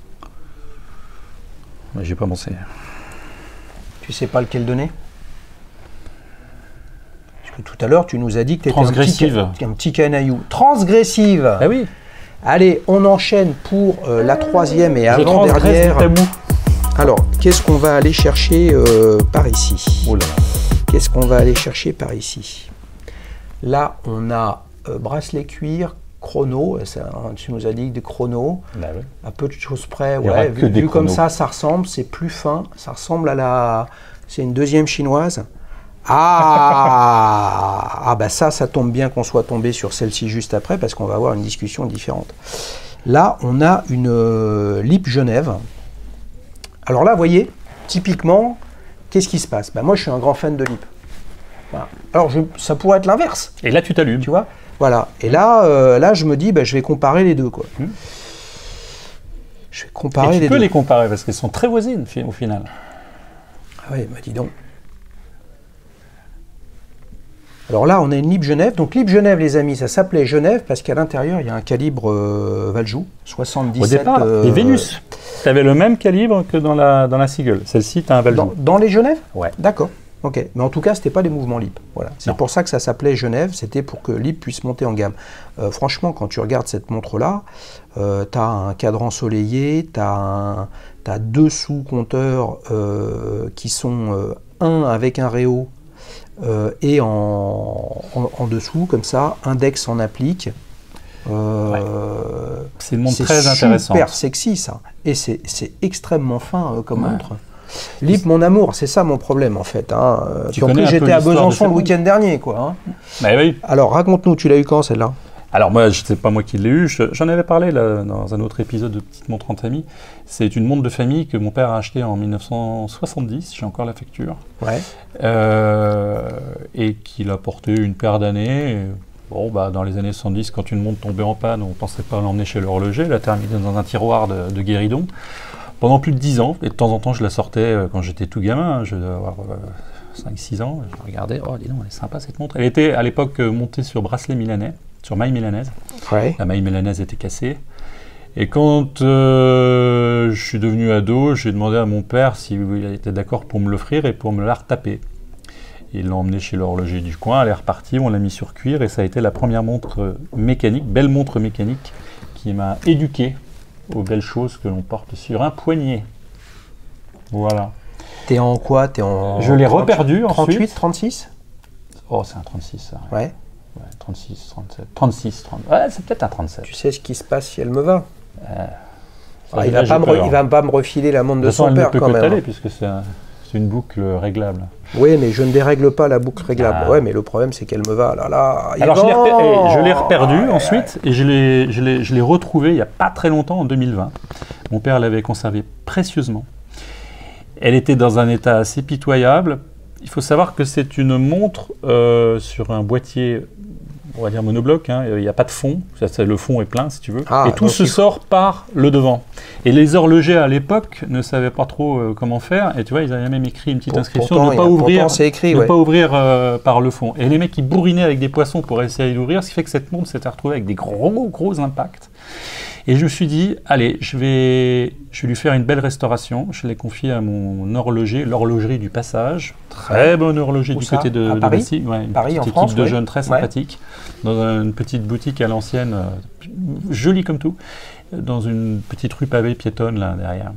J'ai pas pensé. Tu sais pas lequel donner? Parce que tout à l'heure, tu nous as dit que tu étais un petit canaillou. Transgressive. Ah oui. Allez, on enchaîne pour la troisième et avant-dernière. Alors, qu'est-ce qu'on va aller chercher par ici? Qu'est-ce qu'on va aller chercher par ici? Là, on a bracelet cuir, chrono, tu nous as dit des chronos, à peu de choses près, vu comme ça ressemble, c'est plus fin, ça ressemble à c'est une deuxième chinoise. Ça tombe bien qu'on soit tombé sur celle-ci juste après, parce qu'on va avoir une discussion différente. Là, on a une Lip Genève. Alors là, vous voyez, typiquement, qu'est-ce qui se passe? Moi, je suis un grand fan de Lip. Voilà. Alors, ça pourrait être l'inverse. Et là, tu t'allumes. Tu vois? Voilà. Et là, je me dis, je vais comparer les deux, quoi. Je vais comparer les deux. Tu peux les comparer, parce qu'elles sont très voisines, au final. Ah oui, dis donc. Alors là, on a une Lip Genève. Donc, Lip Genève, les amis, ça s'appelait Genève, parce qu'à l'intérieur, il y a un calibre Valjoux, 77. Au départ, et Vénus. tu avais le même calibre que dans la Seagull. Celle-ci, tu as un Valjoux. Dans les Genève? Ouais. D'accord. Ok. Mais en tout cas, c'était pas des mouvements LIP. Voilà. C'est pour ça que ça s'appelait Genève. C'était pour que LIP puisse monter en gamme. Franchement, quand tu regardes cette montre-là, tu as un cadran ensoleillé, tu as 2 sous-compteurs qui sont un avec un réo et en dessous, comme ça, index en applique. C'est une montre très intéressante. C'est super sexy, ça. Et c'est extrêmement fin comme montre. LIP, mon amour, c'est ça mon problème en fait. Hein. Tu en plus, j'étais à Besançon le week-end dernier. Oui. Alors, raconte-nous, tu l'as eu quand celle-là? Alors moi, c'est pas moi qui l'ai eu, j'en avais parlé là, dans un autre épisode de Petite montre entre amis. C'est une montre de famille que mon père a achetée en 1970, j'ai encore la facture. Ouais. Et qu'il a porté une paire d'années. Bon, dans les années 70, quand une montre tombait en panne, on ne pensait pas l'emmener chez l'horloger, elle a terminé dans un tiroir de guéridon. Pendant plus de 10 ans, et de temps en temps je la sortais quand j'étais tout gamin, je devais avoir 5-6 ans, je regardais, oh dis donc, elle est sympa cette montre. Elle était à l'époque montée sur bracelet milanais, sur maille milanaise. Ouais. La maille milanaise était cassée. Et quand je suis devenu ado, j'ai demandé à mon père s'il était d'accord pour me l'offrir et pour me la retaper. Il l'a emmené chez l'horloger du coin, elle est repartie, on l'a mis sur cuir et ça a été la première montre mécanique, belle montre mécanique, qui m'a éduqué aux belles choses que l'on porte sur un poignet. Voilà. T'es en quoi? T'es en... Je l'ai reperdu ensuite. 38, 36? Oh, c'est un 36 ça. Ouais. 36, 37, 36, 30. Ouais, c'est peut-être un 37. Tu sais ce qui se passe si elle me va? Il là, va pas me refiler la montre de son père quand même. Elle ne peut que t'aller puisque c'est une boucle réglable. Oui, mais je ne dérègle pas la boucle réglable. Ah. Ouais, mais le problème c'est qu'elle me va. Là, là. Alors je l'ai reperdu ensuite et je l'ai retrouvé il n'y a pas très longtemps, en 2020. Mon père l'avait conservée précieusement. Elle était dans un état assez pitoyable. Il faut savoir que c'est une montre sur un boîtier, on va dire monobloc, hein. Il n'y a pas de fond, le fond est plein si tu veux, et tout se sort par le devant. Et les horlogers à l'époque ne savaient pas trop comment faire, et tu vois, ils avaient même écrit une petite inscription, ne pas ouvrir par le fond. Et les mecs, ils bourrinaient avec des poissons pour essayer d'ouvrir, ce qui fait que cette montre s'était retrouvée avec des gros impacts. Et je me suis dit, allez, je vais lui faire une belle restauration. Je l'ai confiée à mon horloger, l'horlogerie du Passage. Très bon horloger du côté de Paris. Une petite équipe de jeunes très sympathique. Dans une petite boutique à l'ancienne, jolie comme tout, dans une petite rue pavée piétonne là derrière.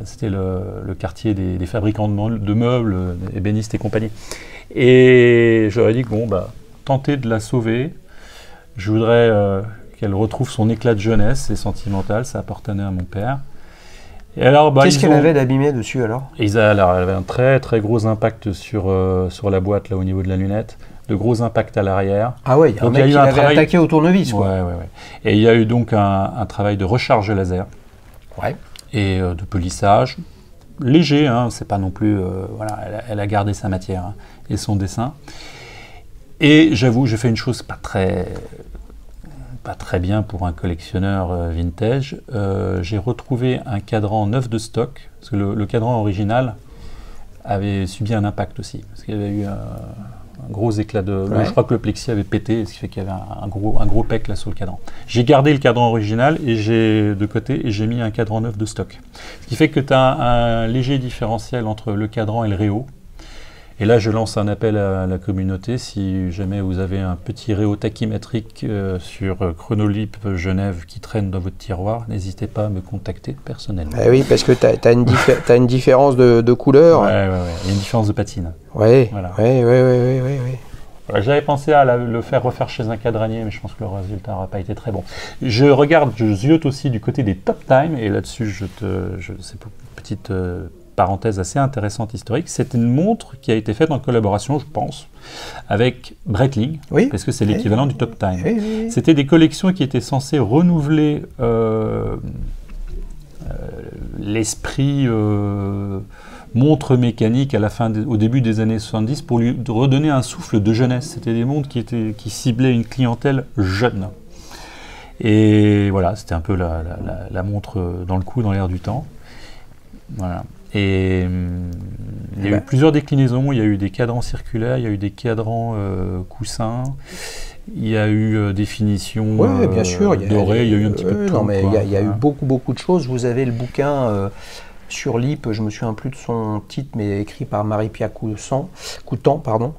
C'était le quartier des fabricants de meubles, ébénistes et compagnie. Et j'aurais dit que tenter de la sauver. Je voudrais qu'elle retrouve son éclat de jeunesse et sentimental, ça appartenait à mon père. Et alors, qu'est-ce qu'elle avait d'abîmé dessus alors? Elle avait un très gros impact sur la boîte, là au niveau de la lunette, de gros impacts à l'arrière. Ah ouais, il y a un mec qui l'avait attaqué au tournevis. Ouais. Et il y a eu donc un travail de recharge laser et de polissage. Léger, hein, c'est pas non plus... elle a gardé sa matière et son dessin. Et j'avoue, j'ai fait une chose pas très bien pour un collectionneur vintage. J'ai retrouvé un cadran neuf de stock, parce que le cadran original avait subi un impact aussi, parce qu'il y avait eu un gros éclat de... Je crois que le plexi avait pété, ce qui fait qu'il y avait un gros pec là sur le cadran. J'ai gardé le cadran original de côté et j'ai mis un cadran neuf de stock. Ce qui fait que tu as un léger différentiel entre le cadran et le réo. Et là, je lance un appel à la communauté. Si jamais vous avez un petit réo tachymétrique sur Chronolip Genève qui traîne dans votre tiroir, n'hésitez pas à me contacter personnellement. Oui, parce que tu as une différence de couleur. Oui. Il y a une différence de patine. Oui. J'avais pensé à le faire refaire chez un cadranier, mais je pense que le résultat n'aura pas été très bon. Je ziote aussi du côté des Top Time, et là-dessus, c'est pour une petite... parenthèse assez intéressante historique, c'est une montre qui a été faite en collaboration, je pense, avec Breitling, parce que c'est l'équivalent du Top Time. Oui. C'était des collections qui étaient censées renouveler l'esprit montre mécanique au début des années 70 pour lui redonner un souffle de jeunesse. C'était des montres qui ciblaient une clientèle jeune. Et voilà, c'était un peu la montre dans le coup, dans l'air du temps. Voilà. Et il y a eu plusieurs déclinaisons, il y a eu des cadrans circulaires, il y a eu des cadrans coussins, Il y a eu des finitions Oui, bien sûr. dorées, il y a eu un petit peu de tout. Non, mais il y a eu beaucoup de choses. Vous avez le bouquin sur l'IP, je me souviens plus de son titre, mais écrit par Marie-Pierre Coutan, pardon,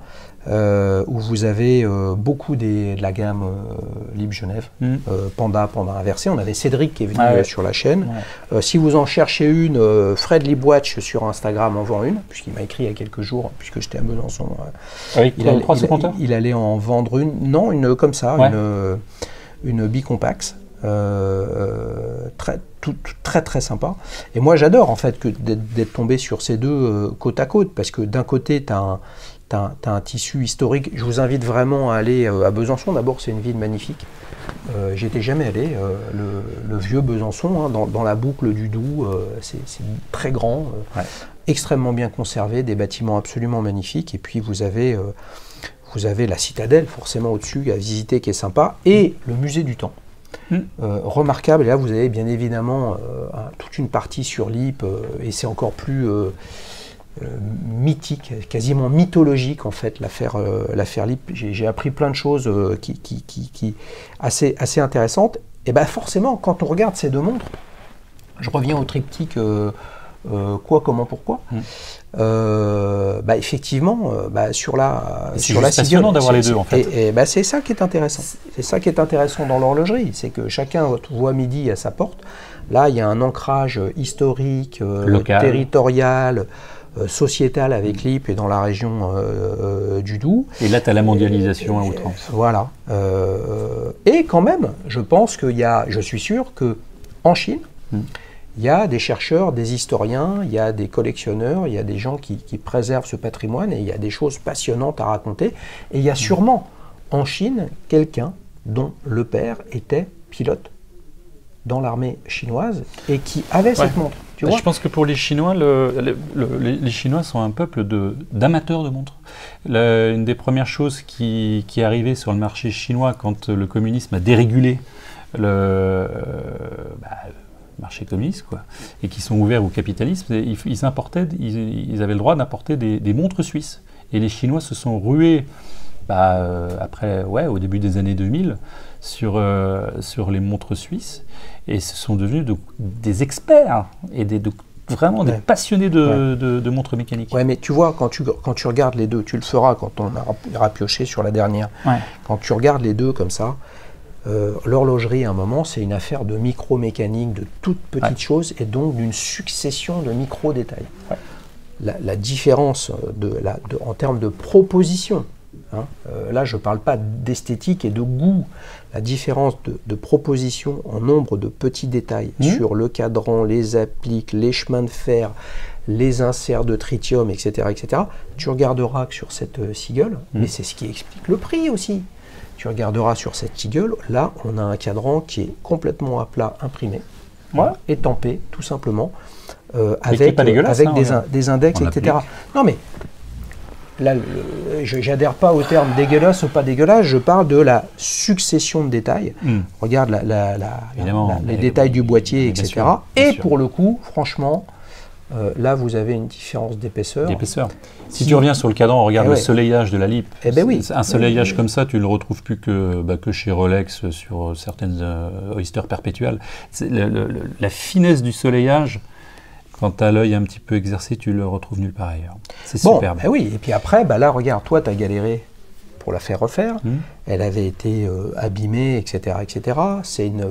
où vous avez beaucoup de la gamme LIP Genève, Panda inversé. On avait Cédric qui est venu sur la chaîne. Ouais. Si vous en cherchez une, Fred Libwatch sur Instagram en vend une, puisqu'il m'a écrit il y a quelques jours, puisque j'étais à Besançon. Il allait en vendre une. Non, une comme ça, une Bicompax. Très sympa. Et moi j'adore en fait d'être tombé sur ces deux côte à côte, parce que d'un côté tu as un tissu historique. Je vous invite vraiment à aller à Besançon. D'abord, c'est une ville magnifique. J'y étais jamais allé. Le vieux Besançon, dans la boucle du Doubs, c'est très grand, extrêmement bien conservé, des bâtiments absolument magnifiques. Et puis vous avez la citadelle forcément au-dessus à visiter qui est sympa, et le musée du temps. Remarquable. Et là, vous avez bien évidemment toute une partie sur l'IP, et c'est encore plus mythique, quasiment mythologique en fait, l'affaire LIP. J'ai appris plein de choses qui assez intéressantes. Et bien forcément, quand on regarde ces deux montres, je reviens au triptyque quoi, comment, pourquoi. Effectivement, sur la passionnant d'avoir les deux en fait. Et c'est ça qui est intéressant. C'est ça qui est intéressant dans l'horlogerie, c'est que chacun voit midi à sa porte. Là, il y a un ancrage historique, territorial, sociétal avec l'IP et dans la région du Doubs. Et là, tu as la mondialisation à outrance. Voilà. Et quand même, je suis sûr qu'en Chine, il y a des chercheurs, des historiens, il y a des collectionneurs, il y a des gens qui préservent ce patrimoine, et il y a des choses passionnantes à raconter. Et il y a sûrement en Chine quelqu'un dont le père était pilote dans l'armée chinoise et qui avait cette montre. Tu vois ? Je pense que pour les Chinois, les Chinois sont un peuple d'amateurs de montres. Une des premières choses qui est arrivée sur le marché chinois quand le communisme a dérégulé le marché communiste, quoi, et qui sont ouverts au capitalisme, ils avaient le droit d'importer des montres suisses. Et les Chinois se sont rués au début des années 2000 sur les montres suisses, et ce sont devenus des experts et vraiment des passionnés de montres mécaniques. Ouais, mais tu vois, quand tu regardes les deux, tu le feras quand on ira piocher sur la dernière. Ouais. Quand tu regardes les deux comme ça, l'horlogerie à un moment, c'est une affaire de micro-mécanique, de toutes petites choses, et donc d'une succession de micro-détails. Ouais. La différence en termes de proposition, là je ne parle pas d'esthétique et de goût, la différence de proposition en nombre de petits détails sur le cadran, les appliques, les chemins de fer, les inserts de tritium, etc., tu regarderas que sur cette Seagull, mais c'est ce qui explique le prix aussi. Tu regarderas sur cette Seagull, là on a un cadran qui est complètement à plat imprimé, étampé tout simplement, avec des index, etc. Non mais là, je n'adhère pas au terme dégueulasse ou pas dégueulasse, je parle de la succession de détails. Regarde les détails du boîtier, etc. Sûr, et pour le coup, franchement, là vous avez une différence d'épaisseur. Si tu reviens sur le cadran, regarde le soleillage de la LIP. Un soleillage comme ça, tu ne le retrouves plus que chez Rolex sur certaines Oyster perpétuelles. La finesse du soleillage, quand tu as l'œil un petit peu exercé, tu le retrouves nulle part ailleurs. C'est superbe. Oui, et puis après, là, regarde, toi, tu as galéré pour la faire refaire. Elle avait été abîmée, etc. C'est une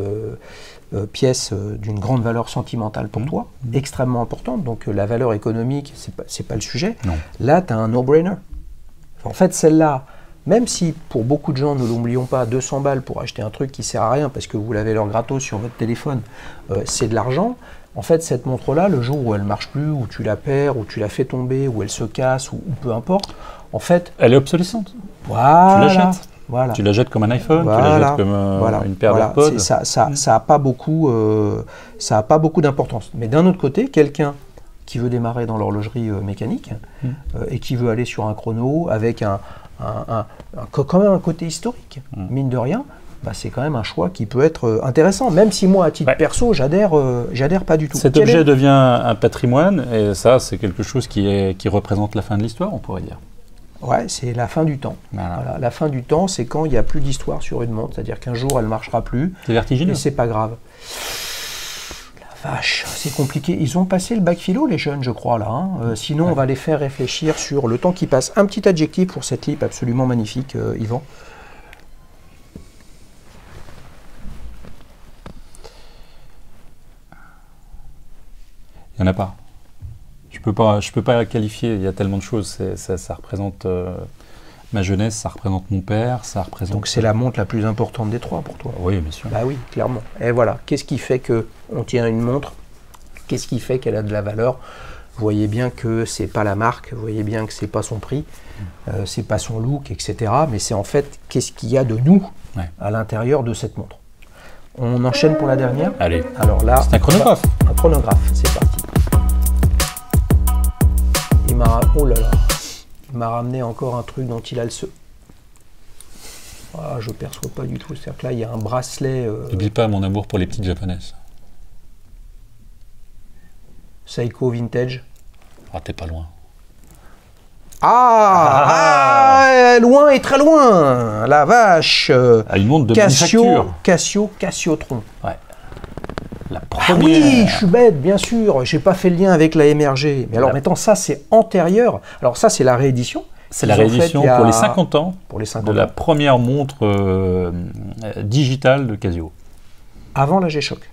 pièce d'une grande valeur sentimentale pour toi, extrêmement importante. Donc la valeur économique, c'est pas le sujet. Non. Là, tu as un no-brainer. En fait, celle-là, même si pour beaucoup de gens, ne l'oublions pas, 200 balles pour acheter un truc qui sert à rien parce que vous l'avez leur gratos sur votre téléphone, c'est de l'argent. En fait, cette montre-là, le jour où elle ne marche plus, où tu la perds, où tu la fais tomber, où elle se casse, ou peu importe, en fait... Elle est obsolescente. Voilà. Tu la jettes. Voilà. Tu la jettes comme un iPhone, tu la jettes comme une paire d'AirPods. Ça a pas beaucoup d'importance. Mais d'un autre côté, quelqu'un qui veut démarrer dans l'horlogerie mécanique et qui veut aller sur un chrono avec quand même un côté historique, mine de rien, c'est quand même un choix qui peut être intéressant, même si moi, à titre perso, j'adhère pas du tout. Cet objet devient un patrimoine, et ça, c'est quelque chose qui représente la fin de l'histoire, on pourrait dire. Ouais, c'est la fin du temps. Voilà. Voilà, la fin du temps, c'est quand il n'y a plus d'histoire sur une montre, c'est-à-dire qu'un jour, elle ne marchera plus. C'est vertigineux. Et c'est pas grave. La vache, c'est compliqué. Ils ont passé le bac philo, les jeunes, je crois, là. Hein. Sinon, on va les faire réfléchir sur le temps qui passe. Un petit adjectif pour cette lip absolument magnifique, Yvan. Il n'y en a pas. Je peux pas qualifier, il y a tellement de choses. Ça représente ma jeunesse, ça représente mon père, ça représente... Donc c'est la montre la plus importante des trois pour toi. Oui, bien sûr. Bah oui, clairement. Et voilà, qu'est-ce qui fait qu'on tient une montre? Qu'est-ce qui fait qu'elle a de la valeur? Vous voyez bien que c'est pas la marque, vous voyez bien que c'est pas son prix, c'est pas son look, etc. Mais c'est en fait, qu'est-ce qu'il y a de nous à l'intérieur de cette montre? On enchaîne pour la dernière? Allez. Alors là, c'est un chronographe. Un chronographe, c'est parti. Oh là là, il m'a ramené encore un truc dont il a le se. Ah, je perçois pas du tout. C'est-à-dire que là, il y a un bracelet. N'oublie pas mon amour pour les petites japonaises. Seiko Vintage. Ah, t'es pas loin. Loin et très loin. La vache. Une montre de manufacture. Cassiotron. Ouais. La première. Ah oui, je suis bête, bien sûr. J'ai pas fait le lien avec la MRG. Mais alors, maintenant, ça, c'est antérieur. Alors, ça, c'est la réédition. C'est la réédition pour les 50 ans de la première montre digitale de Casio. Avant la G-Shock.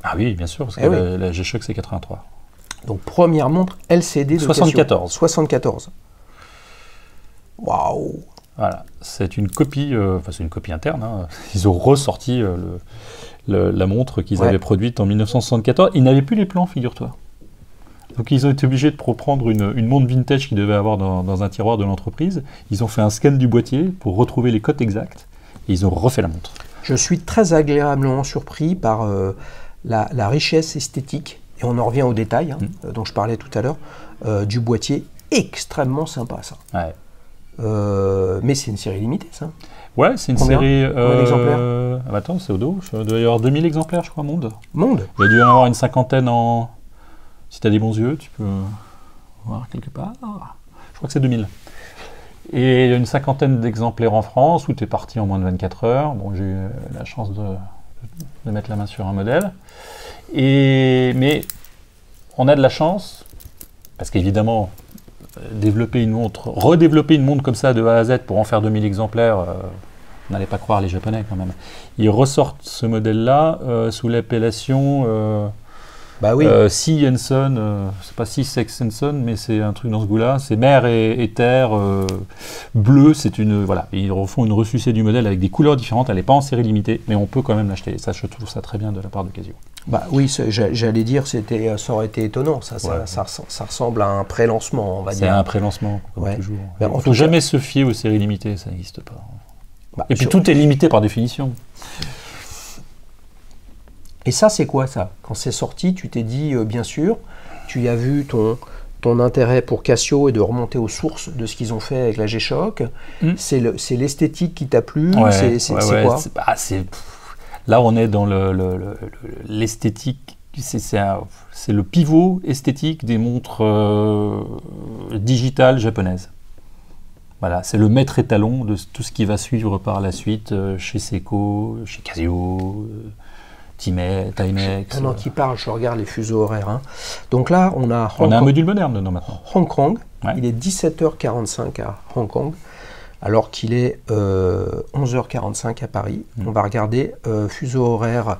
Ah oui, bien sûr, parce que la G-Shock, c'est 83. Donc, première montre LCD de 74. Casio. 74. Waouh. Voilà, c'est une copie, c'est une copie interne. Hein. Ils ont ressorti la montre qu'ils avaient produite en 1974. Ils n'avaient plus les plans, figure-toi. Donc ils ont été obligés de reprendre une montre vintage qu'ils devaient avoir dans un tiroir de l'entreprise. Ils ont fait un scan du boîtier pour retrouver les cotes exactes. Et ils ont refait la montre. Je suis très agréablement surpris par la richesse esthétique, et on en revient au détail, dont je parlais tout à l'heure, du boîtier. Extrêmement sympa, ça. Ouais. Mais c'est une série limitée, ça. Ouais, c'est une série... Combien d'exemplaires? Attends, c'est au dos. Il doit y avoir 2000 exemplaires, je crois, monde. Monde. Il y a dû y en avoir une cinquantaine en... Si tu as des bons yeux, tu peux voir quelque part. Je crois que c'est 2000. Et il y a une cinquantaine d'exemplaires en France, où tu es parti en moins de 24 heures. Bon, j'ai eu la chance de mettre la main sur un modèle. Mais on a de la chance, parce qu'évidemment... redévelopper une montre comme ça de A à Z pour en faire 2000 exemplaires, on n'allait pas croire les Japonais quand même. Ils ressortent ce modèle-là sous l'appellation Sea and Sun, c'est pas Sea, Sex and Sun, mais c'est un truc dans ce goût-là. C'est mer et terre bleu. C'est une ils refont une ressucée du modèle avec des couleurs différentes. Elle n'est pas en série limitée, mais on peut quand même l'acheter. Ça, je trouve ça très bien de la part de Casio. Bah oui, j'allais dire, ça aurait été étonnant. Ça ressemble à un pré-lancement, on va dire. C'est un pré-lancement, comme toujours. Ben, il ne faut jamais se fier aux séries limitées, ça n'existe pas. Et puis tout est limité par définition. Et ça, c'est quoi ça? Quand c'est sorti, tu t'es dit, bien sûr, tu as vu ton intérêt pour Casio et de remonter aux sources de ce qu'ils ont fait avec la G-Shock. C'est l'esthétique qui t'a plu? C'est quoi? Là, on est dans l'esthétique, c'est le pivot esthétique des montres digitales japonaises. Voilà, c'est le maître étalon de tout ce qui va suivre par la suite chez Seiko, chez Casio, Timex. Pendant qu'il parle, je regarde les fuseaux horaires. Hein. Donc là, on a un module moderne dedans maintenant. Hong Kong, il est 17h45 à Hong Kong. Alors qu'il est 11h45 à Paris. On va regarder fuseau horaire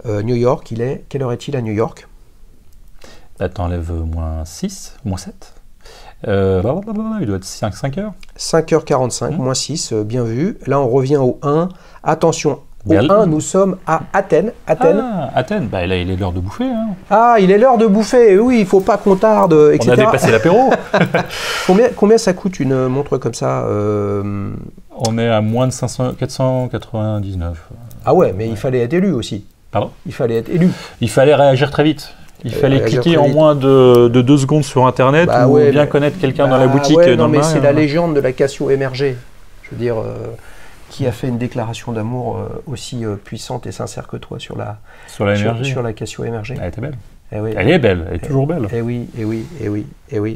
New York. Quelle heure est-il à New York? Là, t'enlèves moins 6, moins 7. Il doit être 5 heures. 5h45, moins 6, bien vu. Là, on revient au 1. Attention, au 1, nous sommes à Athènes. Athènes, là, il est l'heure de bouffer. Hein. Ah, il est l'heure de bouffer, oui, il ne faut pas qu'on tarde, etc. On a dépassé l'apéro. Combien ça coûte une montre comme ça On est à moins de 499. Ah ouais, mais il fallait être élu aussi. Pardon? Il fallait être élu. Il fallait réagir très vite. Il fallait cliquer en moins de 2 secondes sur Internet ou bien connaître quelqu'un dans la boutique. Mais c'est la légende de la Casio MRG. Je veux dire, qui a fait une déclaration d'amour aussi puissante et sincère que toi sur la Casio MRG. Elle était belle. Eh oui. Elle est belle, elle est toujours belle. Eh oui.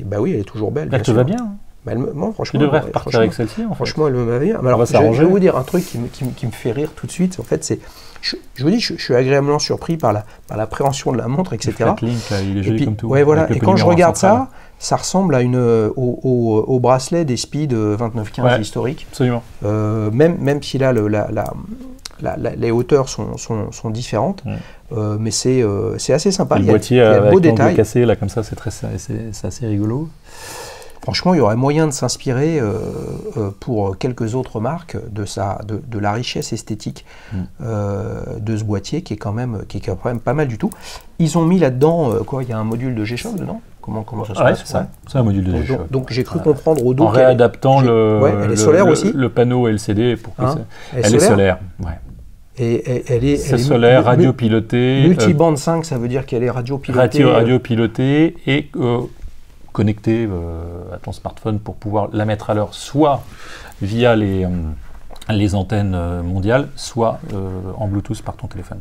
Bah oui, elle est toujours belle. Elle te va bien. Moi, Tu franchement, devrais repartir avec celle-ci, en fait. franchement, elle me va bien. Mais alors, va je s'arranger. vais vous dire un truc qui me fait rire tout de suite. En fait, c'est, je vous dis, je suis agréablement surpris par l'appréhension de la montre, etc. Le Fat Link, là, il est Et joli puis, comme tout. ouais, voilà. Avec le Et petit quand je numéro regarde central. ça ressemble à au bracelet des Speed 2915 Ouais. historiques. Absolument. Même si là, les hauteurs sont différentes, mais c'est assez sympa. Et le Il y a boîtier de beaux avec l'angle détails. cassé, là, comme ça, c'est assez rigolo. Franchement, il y aurait moyen de s'inspirer pour quelques autres marques de la richesse esthétique de ce boîtier qui est quand même pas mal du tout. Ils ont mis là-dedans il y a un module de G-Shock dedans. Comment ça se Ouais, passe? c'est ça. C'est un module de Donc, G-Shock. donc j'ai cru comprendre au dos En réadaptant elle est solaire aussi. le panneau LCD pour que Hein, elle est solaire. Ouais. Et elle est Solaire, radio-pilotée. multibande 5, ça veut dire qu'elle est radio-pilotée. Radio-pilotée et connectée à ton smartphone pour pouvoir la mettre à l'heure, soit via les antennes mondiales, soit en Bluetooth par ton téléphone.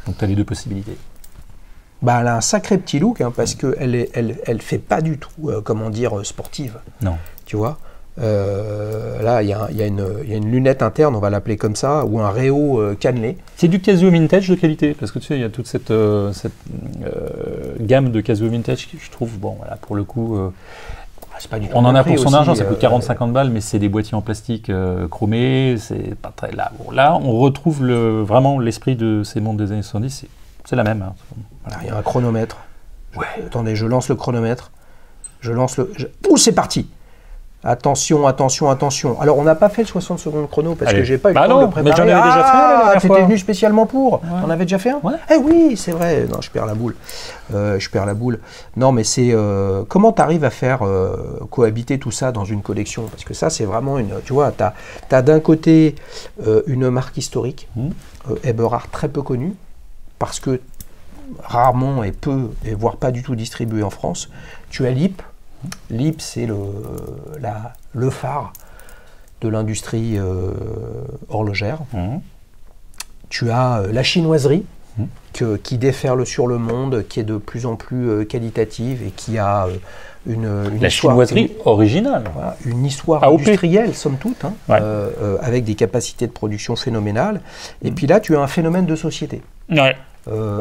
Donc tu as les deux possibilités. Bah, elle a un sacré petit look parce qu'elle elle fait pas du tout, sportive. Non. Tu vois là, il y a une lunette interne, on va l'appeler comme ça, ou un réo cannelé. C'est du Casio vintage de qualité, parce que tu sais, il y a toute cette gamme de Casio vintage qui, je trouve, bon, voilà, pour le coup, C'est pas du tout on en le a prix pour son aussi, argent, ça coûte 40-50 balles, mais c'est des boîtiers en plastique chromés, c'est pas très... Là, on retrouve vraiment l'esprit de ces montres des années 70, c'est la même. Hein. Voilà, il y a un chronomètre. Ouais. Attendez, je lance le chronomètre. Ouh, c'est parti! Attention. Alors, on n'a pas fait le 60 secondes chrono parce que j'ai pas eu le temps de le préparer. Mais j'en avais déjà fait un la dernière tu fois. étais venu spécialement pour. Ouais. On avait déjà fait un? Ouais. Eh oui, c'est vrai. Non, je perds la boule. Non, mais c'est... comment tu arrives à faire cohabiter tout ça dans une collection? Parce que ça, c'est vraiment une... Tu vois, tu as d'un côté une marque historique, Eberhard, très peu connue, parce que rarement et voire pas du tout distribuée en France. Tu as LIP. LIP, c'est le phare de l'industrie horlogère. Tu as la chinoiserie qui déferle sur le monde, qui est de plus en plus qualitative et qui a une la histoire, chinoiserie originale. Voilà, une histoire AOP. industrielle, somme toute, Ouais. avec des capacités de production phénoménales. Et puis là, tu as un phénomène de société. Ouais.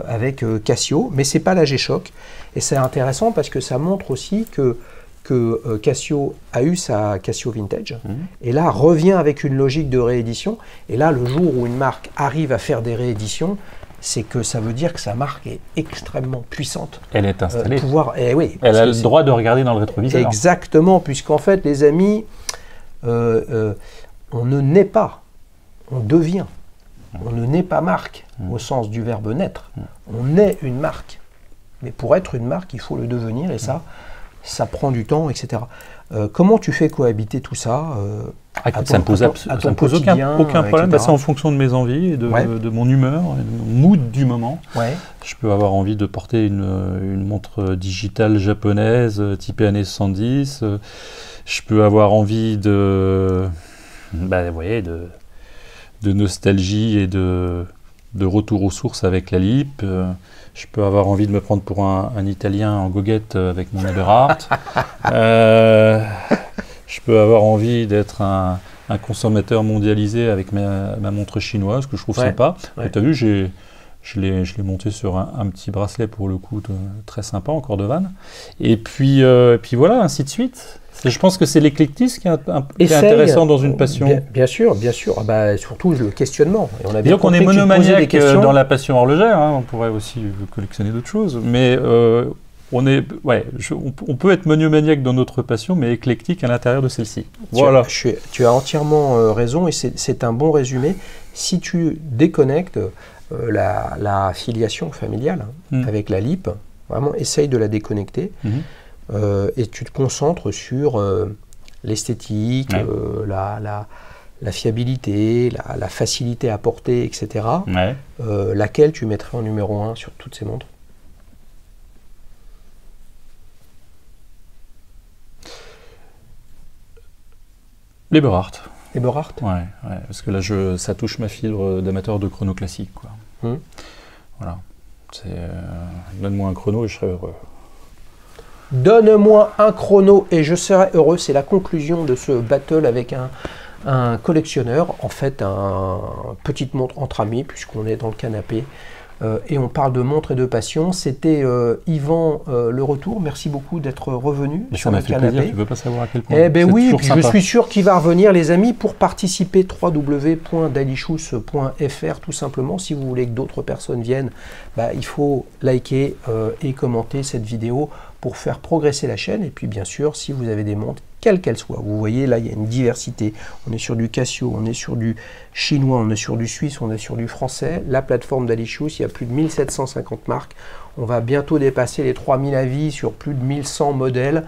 Avec Casio, mais c'est pas la G-Shock. Et c'est intéressant parce que ça montre aussi que Casio a eu sa Casio Vintage, et là revient avec une logique de réédition. Et là, le jour où une marque arrive à faire des rééditions, c'est que ça veut dire que sa marque est extrêmement puissante. Elle est installée. Oui, Elle a le droit de regarder dans le rétroviseur. Exactement, puisqu'en fait, les amis, on ne naît pas, on devient. On ne naît pas marque au sens du verbe naître. On est une marque. Mais pour être une marque, il faut le devenir, et ça prend du temps, etc. Comment tu fais cohabiter tout ça Ça me pose aucun problème. Bah, c'est en fonction de mes envies et de mon humeur, et de mon mood du moment. Ouais. Je peux avoir envie de porter une montre digitale japonaise typée années 70. Je peux avoir envie de nostalgie et de retour aux sources avec la LIP. Je peux avoir envie de me prendre pour un Italien en goguette avec mon Eberhard. Je peux avoir envie d'être un consommateur mondialisé avec ma montre chinoise, que je trouve sympa. Ouais. Tu as vu, je l'ai monté sur un petit bracelet pour le coup, très sympa, en cordovan. Et puis voilà, ainsi de suite. Je pense que c'est l'éclectisme qui est intéressant dans une passion. Bien sûr. Surtout le questionnement. Et on a disons qu'on est monomaniaque dans la passion horlogère, on pourrait aussi collectionner d'autres choses, mais on peut être monomaniaque dans notre passion, mais éclectique à l'intérieur de celle-ci. Voilà. Tu as entièrement raison, et c'est un bon résumé. Si tu déconnectes la filiation familiale avec la LIP, vraiment essaye de la déconnecter. Et tu te concentres sur l'esthétique, la fiabilité, la facilité à porter, etc. Laquelle tu mettrais en numéro 1 sur toutes ces montres? L'Eberhard. Eberhard? Ouais, parce que là, ça touche ma fibre d'amateur de chrono classique, quoi. Voilà. Donne-moi un chrono et je serai heureux. Donne-moi un chrono et je serai heureux. C'est la conclusion de ce battle avec un collectionneur, en fait un petite montre entre amis puisqu'on est dans le canapé et on parle de montre et de passion. C'était Yvan Le Retour, merci beaucoup d'être revenu sur le canapé. Ça m'a fait plaisir, tu ne veux pas savoir à quel point. Eh bien oui, puis je suis sûr qu'il va revenir les amis. Pour participer, www.dailyshoots.fr tout simplement. Si vous voulez que d'autres personnes viennent, il faut liker et commenter cette vidéo pour faire progresser la chaîne. Et puis bien sûr, si vous avez des montres, quelles qu'elles soient, vous voyez là il y a une diversité, on est sur du Casio, on est sur du chinois, on est sur du suisse, on est sur du français. La plateforme Dailyshootz, il y a plus de 1750 marques, on va bientôt dépasser les 3000 avis sur plus de 1100 modèles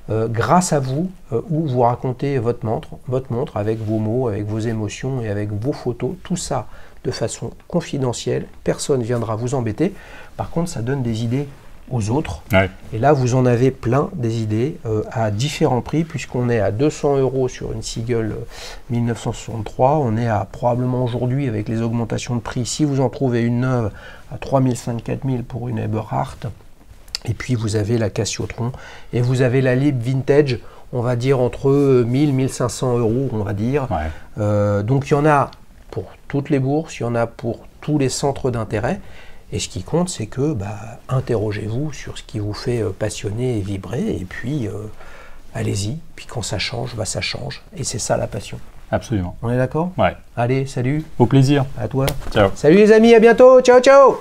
grâce à vous, où vous racontez votre montre avec vos mots, avec vos émotions et avec vos photos, tout ça de façon confidentielle, personne ne viendra vous embêter. Par contre ça donne des idées aux autres. Ouais. Et là, vous en avez plein des idées à différents prix, puisqu'on est à 200 € sur une Seagull 1963. On est à probablement aujourd'hui, avec les augmentations de prix, si vous en trouvez une neuve, à 3500 4000 pour une Eberhardt. Et puis vous avez la Cassiotron et vous avez la Lib Vintage, on va dire entre 1000 1500 €, on va dire. Ouais. Donc il y en a pour toutes les bourses, il y en a pour tous les centres d'intérêt. Et ce qui compte, c'est que interrogez-vous sur ce qui vous fait passionner et vibrer, et puis allez-y. Puis quand ça change, ça change. Et c'est ça la passion. Absolument. On est d'accord? Ouais. Allez, salut. Au plaisir. À toi. Ciao. Salut les amis, à bientôt. Ciao, ciao.